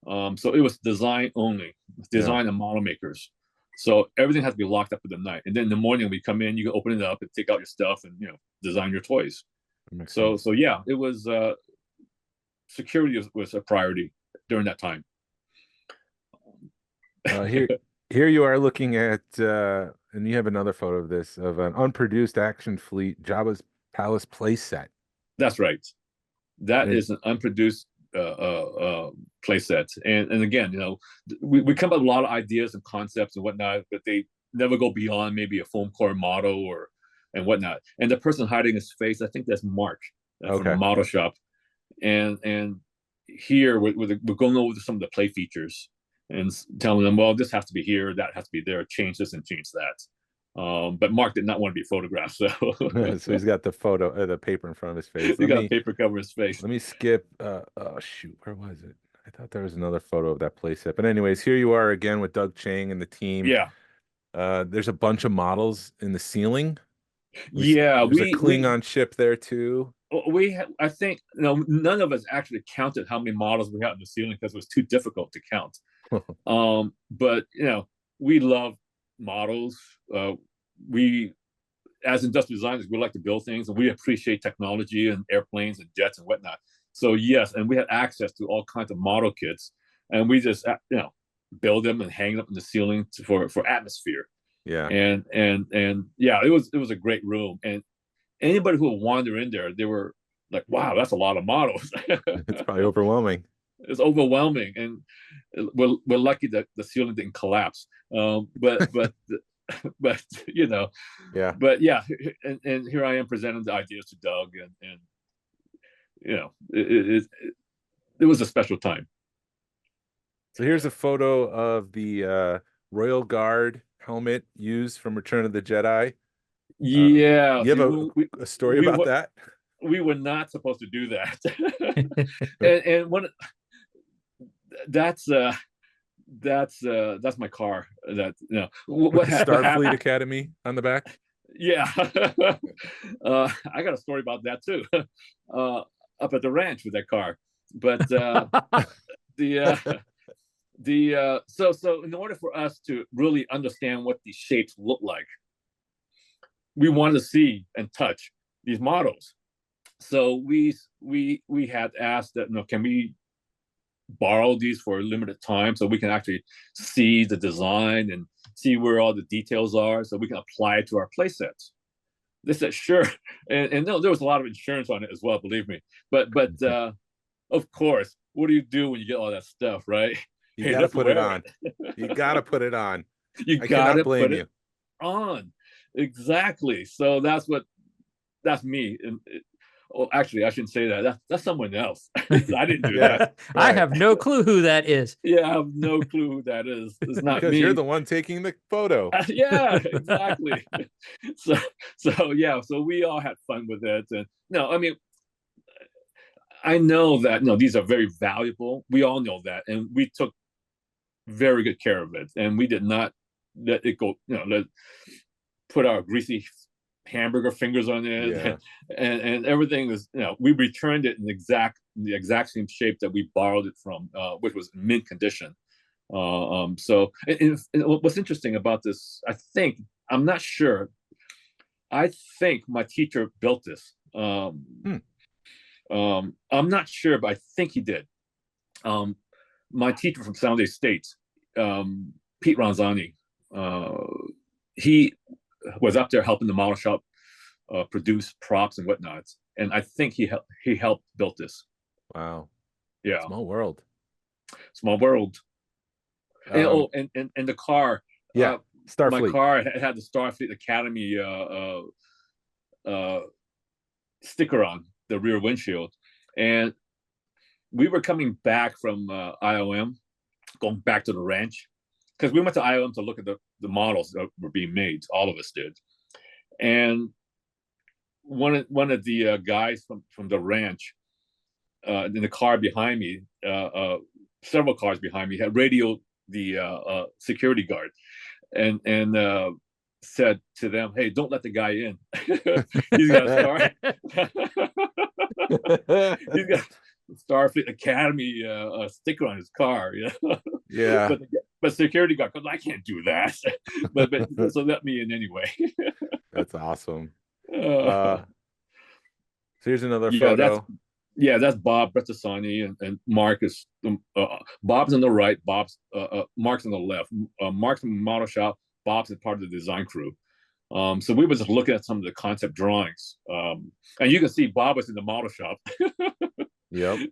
So it was design only, design and model makers. So everything has to be locked up for the night. And then in the morning we come in, you can open it up and take out your stuff and, design your toys. So yeah, it was, security was a priority during that time. Here you are looking at, and you have another photo of this, of an unproduced action fleet Jabba's Palace play set. That's right. That is an unproduced play set. And again, we come up with a lot of ideas and concepts and whatnot, but they never go beyond maybe a foam core model and whatnot. And the person hiding his face, I think that's Mark from the model shop. And here we're going over some of the play features and telling them, well, this has to be here, that has to be there, change this and change that. But Mark did not want to be photographed, so so he's got the photo, the paper in front of his face. He got a paper cover his face. Let me skip. Oh shoot, where was it? I thought there was another photo of that playset. But anyways, here you are again with Doug Chang and the team. Yeah. There's a bunch of models in the ceiling. There's a Klingon ship there too. I think none of us actually counted how many models we had in the ceiling because it was too difficult to count. But we love models. We, as industrial designers, we like to build things, and we appreciate technology and airplanes and jets and whatnot. So yes, and we had access to all kinds of model kits, and we just build them and hang them up in the ceiling for atmosphere. Yeah. And yeah, it was a great room, and anybody who would wander in there, they were like, wow, that's a lot of models. It's probably overwhelming. It's overwhelming, and we're lucky that the ceiling didn't collapse. But yeah. But yeah, and here I am presenting the ideas to Doug, and it was a special time. So here's a photo of the Royal Guard helmet used from Return of the Jedi. Yeah. You have a story about that? We were not supposed to do that. and one that's my car. That what Starfleet Academy on the back. Yeah. I got a story about that too. Up at the ranch with that car. But so in order for us to really understand what these shapes look like, we wanted to see and touch these models. So we had asked that, can we borrow these for a limited time so we can actually see the design and see where all the details are, so we can apply it to our play sets. They said sure, and no, there was a lot of insurance on it as well, believe me. But of course, what do you do when you get all that stuff, right? You gotta put it on. You gotta put it on. You gotta put it on. Exactly. So that's me. And Oh, actually, I shouldn't say that. That's someone else. I didn't do Yeah. that. I Right. have no clue who that is. Yeah, I have no clue who that is. It's not Because me. you're the one taking the photo. Yeah, exactly. So yeah, so we all had fun with it. And no, I mean, I know that these are very valuable. We all know that, and we took very good care of it, and we did not let it go. Put our greasy hamburger fingers on it, Yeah. and everything is. We returned it in the exact same shape that we borrowed it from, which was mint condition. So, and what's interesting about this, I'm not sure. I think my teacher built this. I'm not sure, but I think he did. My teacher from San Jose State, Pete Ronzani, he was up there helping the model shop produce props and whatnot, and I think he helped build this. Wow. Yeah, Small world. small world. And and the car. Yeah. Starfleet. My car had the Starfleet Academy sticker on the rear windshield, and we were coming back from IOM, going back to the ranch, because we went to IOM to look at the models that were being made. All of us did, and one of the guys from the ranch in the car behind me, several cars behind me, had radioed the security guard, and said to them, "Hey, don't let the guy in. He's got a he's got Starfleet Academy sticker on his car." Yeah. But security guard goes, "I can't do that." but so let me in anyway. That's awesome. So here's another Yeah, photo. that's Bob Brettasani and Mark is Bob's on the right, Mark's on the left. Mark's in the model shop, Bob's is part of the design crew. So we were just looking at some of the concept drawings, and you can see Bob was in the model shop. Yep.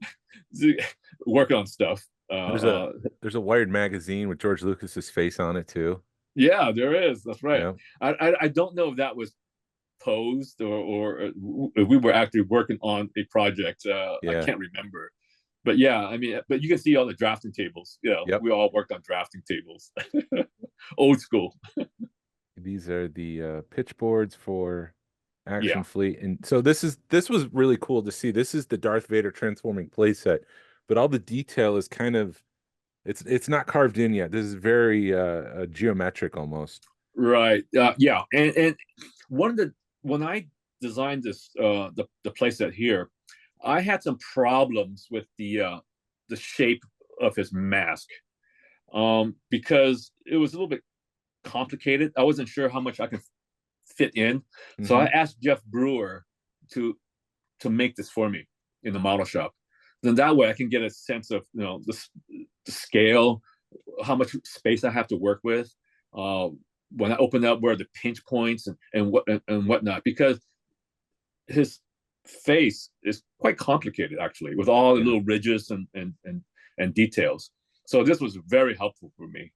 Working on stuff. There's a Wired magazine with George Lucas's face on it too. Yeah, there is. That's right. Yeah. I don't know if that was posed or if we were actually working on a project. Yeah. I can't remember. But yeah, I mean, but you can see all the drafting tables. Yep. We all worked on drafting tables. Old school. These are the pitch boards for Action Yeah. Fleet. And so this was really cool to see. This is the Darth Vader transforming playset, but all the detail is kind of it's not carved in yet. This is very geometric almost. Right. Yeah. And when I designed this the playset here, I had some problems with the shape of his mask, because it was a little bit complicated. I wasn't sure how much I could fit in. So I asked Jeff Brewer to make this for me in the model shop. Then that way I can get a sense of the scale, how much space I have to work with. When I open up, where are the pinch points and whatnot, because his face is quite complicated actually, with all the little ridges and details. So this was very helpful for me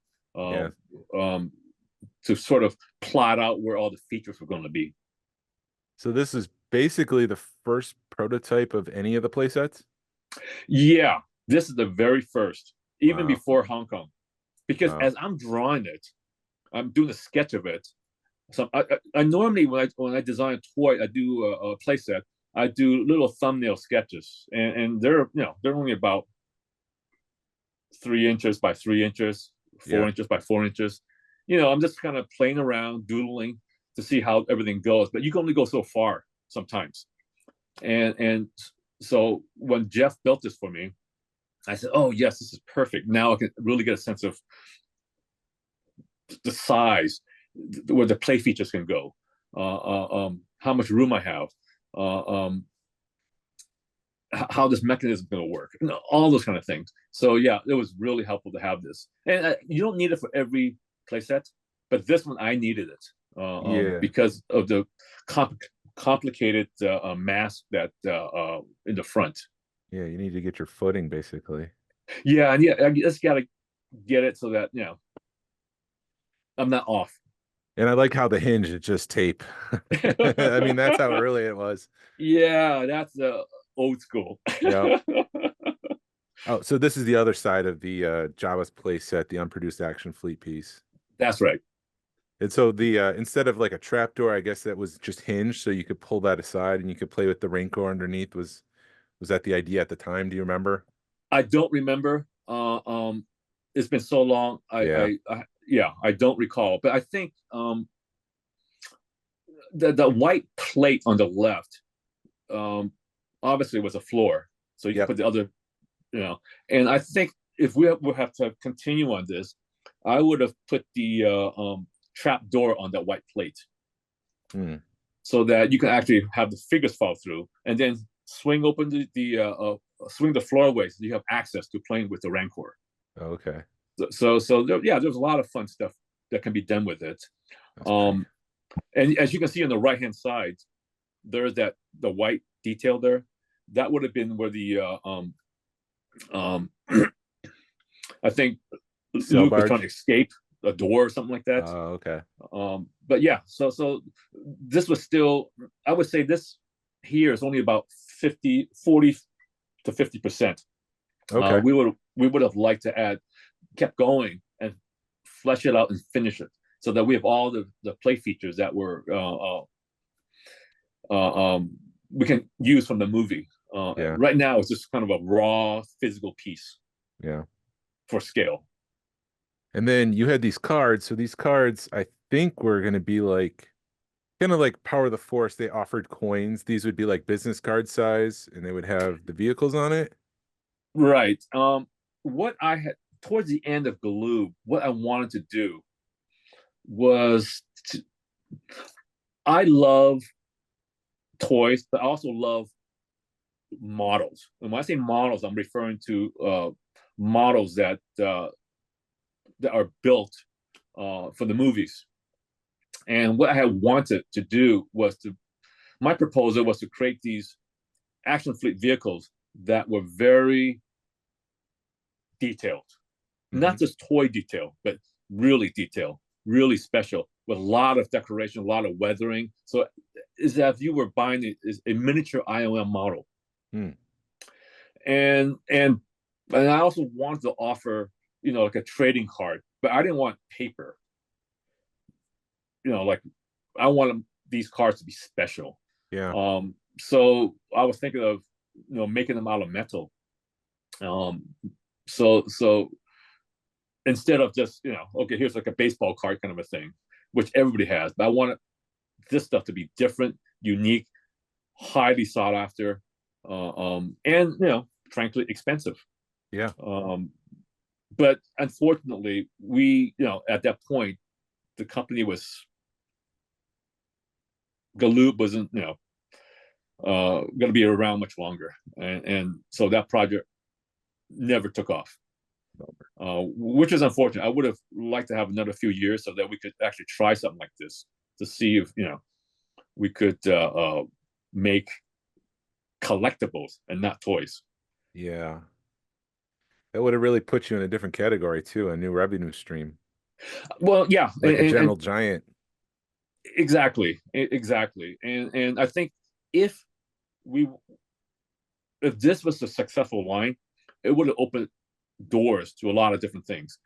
to sort of plot out where all the features were going to be. So this is basically the first prototype of any of the playsets? Yeah, this is the very first, even before Hong Kong, because as I'm drawing it, I'm doing a sketch of it. So I normally when I design a toy, I do a playset. I do little thumbnail sketches, and they're only about 3 inches by 3 inches, 4 inches by 4 inches. I'm just kind of playing around, doodling to see how everything goes. But you can only go so far sometimes. And so when Jeff built this for me, I said, "Oh yes, this is perfect. Now I can really get a sense of the size, where the play features can go, how much room I have, how this mechanism is going to work, all those kind of things." So yeah, it was really helpful to have this. And you don't need it for every playset, but this one I needed it because of the complicated mask that in the front. Yeah, you need to get your footing basically. Yeah, and I just got to get it so that I'm not off. And I like how the hinge is just tape. I mean, that's how early it was. Yeah, that's old school. Yeah. Oh, so this is the other side of the Java's playset, the unproduced action fleet piece. That's right. And so the instead of like a trapdoor, I guess that was just hinged, so you could pull that aside and you could play with the Rancor underneath. Was that the idea at the time? Do you remember? I don't remember. It's been so long. I don't recall. But I think the white plate on the left, obviously was a floor, so you can put the other, And I think if we will have to continue on this, I would have put the trap door on that white plate, so that you can actually have the figures fall through, and then swing open the swing the floorway so you have access to playing with the Rancor. Okay. So there's a lot of fun stuff that can be done with it. And as you can see on the right hand side, there's the white detail there. That would have been where the I think Luke was trying to escape a door or something like that. Oh, okay. But yeah, so this was still, I would say this here is only about 40 to 50%. Okay. We would have liked to kept going and flesh it out and finish it, so that we have all the play features that were we can use from the movie. Right now, it's just kind of a raw physical piece. Yeah. For scale. And then you had these cards. So these cards, I think, were going to be like kind of like Power of the Force. They offered coins. These would be like business card size, and they would have the vehicles on it. Right. What I had towards the end of Galoob, what I wanted to do was I love toys, but I also love models. And when I say models, I'm referring to models that are built for the movies. And what I had wanted to do was my proposal was to create these action fleet vehicles that were very detailed, not just toy detail, but really detailed, really special, with a lot of decoration, a lot of weathering. So it's as if you were buying a miniature ILM model. And I also wanted to offer, like a trading card, but I didn't want paper. Like I wanted these cards to be special. Yeah. So I was thinking of, making them out of metal. So instead of just, okay, here's like a baseball card kind of a thing, which everybody has, but I wanted this stuff to be different, unique, highly sought after, and frankly expensive. Yeah. But unfortunately, we, at that point, the company Galoob wasn't, going to be around much longer, and so that project never took off, which is unfortunate. I would have liked to have another few years so that we could actually try something like this to see if we could make collectibles and not toys. Yeah. That would have really put you in a different category too, a new revenue stream. Well, yeah, like a Gentle Giant. Exactly. And I think if this was a successful line, it would have opened doors to a lot of different things.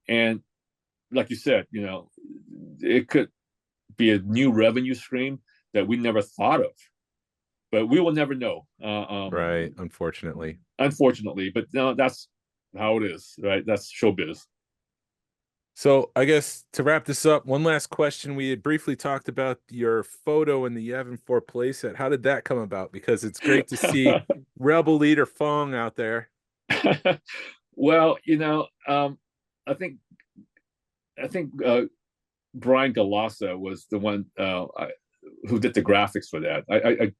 And like you said, it could be a new revenue stream that we never thought of, but we will never know. Right. Unfortunately, but no, that's how it is, right? That's showbiz. So I guess to wrap this up, one last question. We had briefly talked about your photo in the Yavin 4 playset. How did that come about? Because it's great to see Rebel Leader Fong out there. Well, I think Brian Galassa was the one who did the graphics for that. I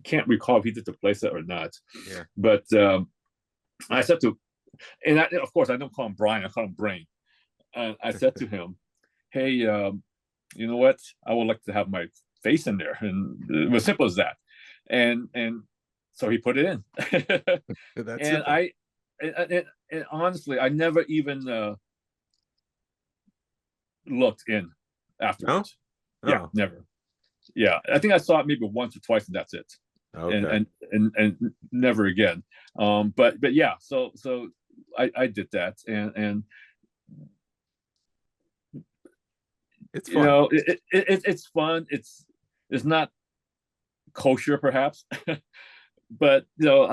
can't recall if he did the playset or not. Yeah. But I said to, and of course I don't call him Brian, I call him Brain. And I said to him, "Hey, you know what? I would like to have my face in there," and it was simple as that. And so he put it in. That's and and honestly, I never even looked in afterwards. Oh. Yeah, never. Yeah, I think I saw it maybe once or twice, and that's it. Okay. And never again. But yeah, so I did that, and It's you fun. know, it's fun. It's not kosher, perhaps, but you know,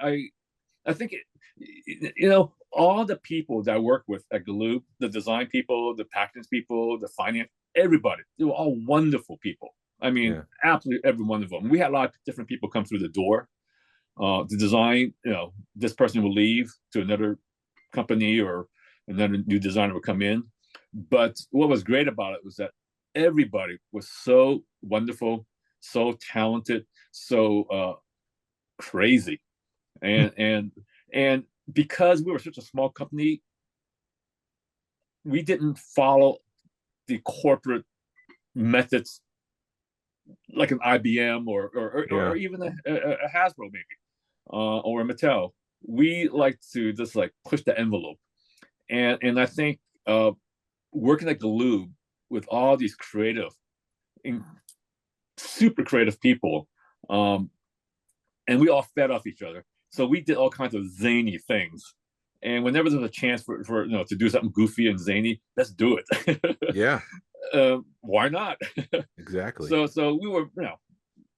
I think you know, all the people that I work with at Galoob, the design people, the packaging people, the finance, everybody, they were all wonderful people. I mean, Yeah. absolutely every one of them. We had a lot of different people come through the door. The design, you know, this person will leave to another company, or another new designer will come in. But what was great about it was that everybody was so wonderful, so talented, so crazy, and because we were such a small company, we didn't follow the corporate methods like an IBM or even a Hasbro maybe, or a Mattel. We like to just like push the envelope, and I think working at Galoob with all these creative, super creative people, and we all fed off each other. So we did all kinds of zany things. And whenever there's a chance for you know, to do something goofy and zany, let's do it. Yeah. Why not? Exactly. So we were, you know,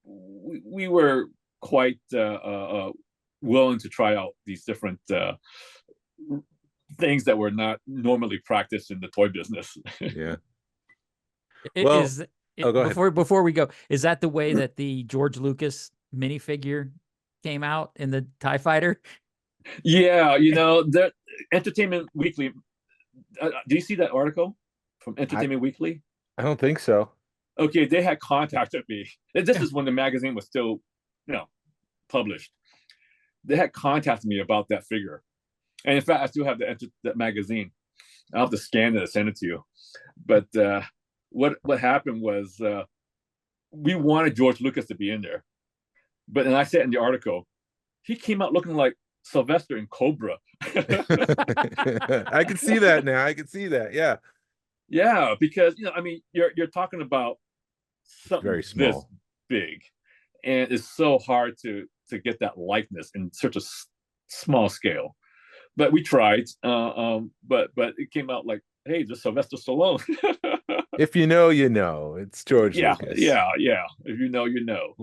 we were quite willing to try out these different things that were not normally practiced in the toy business. Yeah. Well, go ahead. Before we go, is that the way that the George Lucas minifigure came out in the TIE Fighter? Yeah, you know, the Entertainment Weekly. Do you see that article from Entertainment Weekly? I don't think so. Okay, they had contacted me. This is when the magazine was still, you know, published. They had contacted me about that figure, and in fact, I still have that magazine. I'll have to scan it and send it to you. But what happened was we wanted George Lucas to be in there, but then I said in the article, he came out looking like Sylvester in Cobra. I can see that now. I can see that. Yeah. Yeah, because you know, I mean, you're talking about something Very small, this big, and it's so hard to get that likeness in such a small scale. But we tried, but it came out like, hey, just Sylvester Stallone. If you know, you know. It's George Lucas. Yeah. If you know, you know.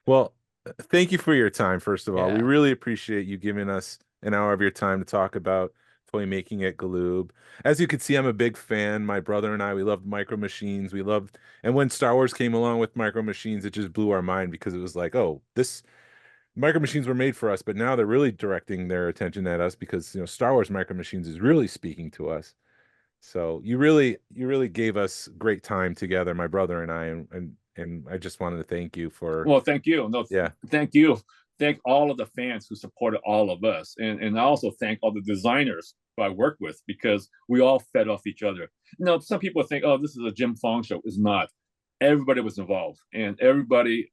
Well, thank you for your time, first of all. Yeah. We really appreciate you giving us an hour of your time to talk about toy making at Galoob. As you can see, I'm a big fan. My brother and I, we loved MicroMachines. We loved, and when Star Wars came along with MicroMachines, it just blew our mind because it was like, oh, this MicroMachines were made for us, but now they're really directing their attention at us because, you know, Star Wars MicroMachines is really speaking to us. So you really gave us great time together, my brother and I, and I just wanted to thank you for. Well, thank you. No, yeah, thank you. Thank all of the fans who supported all of us, and I also thank all the designers who I worked with, because we all fed off each other. You know, some people think, oh, this is a Jim Fong show. It's not. Everybody was involved, and everybody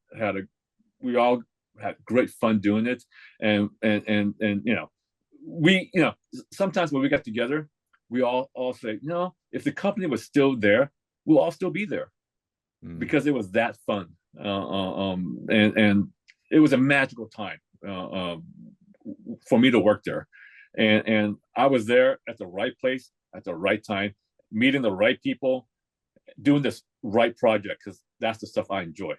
we all had great fun doing it, and you know, sometimes when we got together, we all say, you know, if the company was still there, we'll all still be there, because it was that fun, and it was a magical time for me to work there, and I was there at the right place at the right time, meeting the right people, doing this right project, because that's the stuff I enjoy.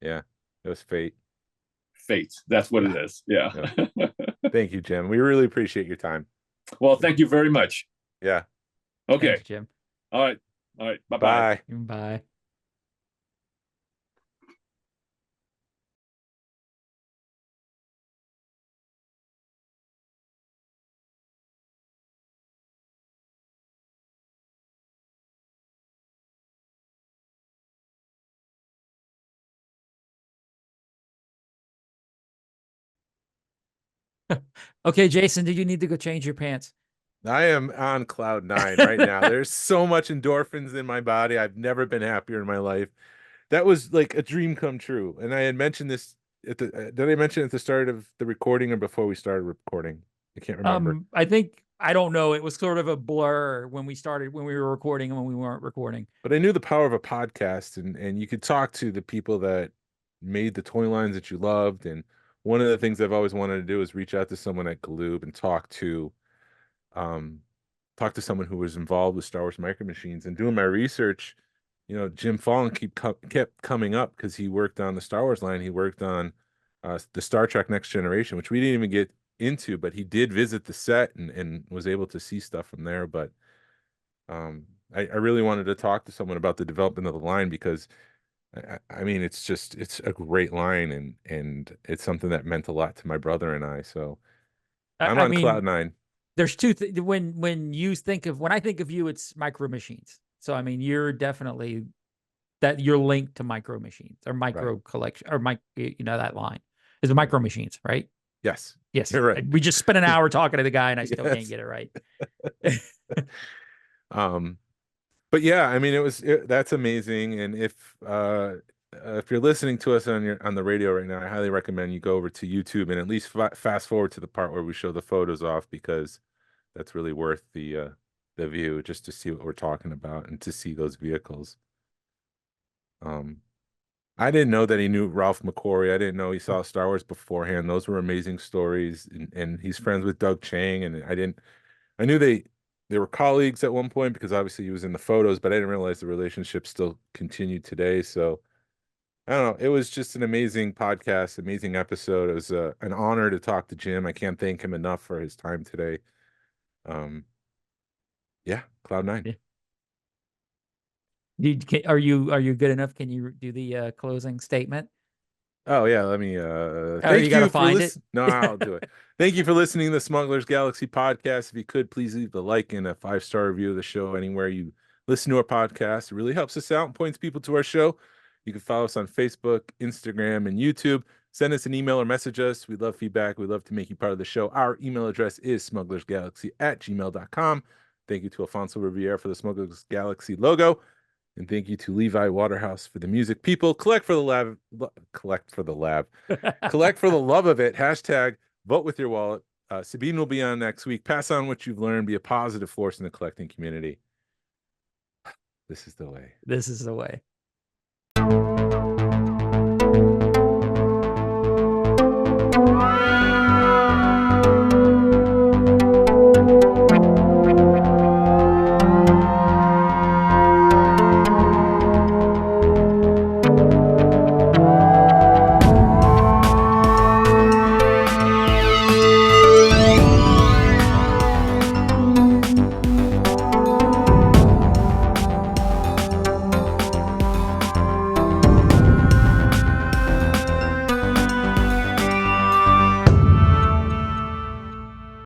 Yeah, it was fate. That's what it is. Yeah. Thank you, Jim. We really appreciate your time. Well, thank you very much. Yeah. Okay. Thanks, Jim. All right. Bye. Bye. Okay, Jason, do you need to go change your pants? I am on cloud 9 right now. There's so much endorphins in my body. I've never been happier in my life. That was like a dream come true. And I had mentioned this at the did I mention at the start of the recording or before we started recording? I can't remember. I think I don't know. It was sort of a blur when we were recording and when we weren't recording. But I knew the power of a podcast, and you could talk to the people that made the toy lines that you loved. And one of the things I've always wanted to do is reach out to someone at Galoob and talk to someone who was involved with Star Wars MicroMachines. And doing my research, Jim Fong kept coming up because he worked on the Star Wars line. He worked on the Star Trek Next Generation, which we didn't even get into, but he did visit the set and was able to see stuff from there. But I really wanted to talk to someone about the development of the line because I mean, it's a great line, and it's something that meant a lot to my brother and I. So I'm on cloud nine. There's when I think of you, it's MicroMachines. So I mean, you're definitely you're linked to MicroMachines or Micro Collection or that line is MicroMachines, right? Yes. Yes. You're right. We just spent an hour talking to the guy and I still can't get it right. But yeah, I mean, that's amazing. And if you're listening to us on the radio right now, I highly recommend you go over to YouTube and at least fast forward to the part where we show the photos off, because that's really worth the view, just to see what we're talking about and to see those vehicles. I didn't know that he knew Ralph McQuarrie. I didn't know he saw Star Wars beforehand. Those were amazing stories. And he's friends with Doug Chang. And I knew they were colleagues at one point because obviously he was in the photos, but I didn't realize the relationship still continued today. So I don't know. It was just an amazing podcast, amazing episode. It was an honor to talk to Jim. I can't thank him enough for his time today. Yeah, Cloud Nine. Yeah. Are you good enough? Can you do the closing statement? Oh yeah, let me you gotta find it. No, I'll do it. Thank you for listening to the Smugglers Galaxy Podcast. If you could, please leave a like and a 5-star review of the show anywhere you listen to our podcast. It really helps us out and points people to our show. You can follow us on Facebook, Instagram, and YouTube. Send us an email or message us. We love feedback. We love to make you part of the show. Our email address is smugglersgalaxy@gmail.com. Thank you to Alfonso Riviera for the Smugglers Galaxy logo. And thank you to Levi Waterhouse for the music. People, collect for the lab. Collect for the love of it. Hashtag vote with your wallet. Sabine will be on next week. Pass on what you've learned. Be a positive force in the collecting community. This is the way. This is the way.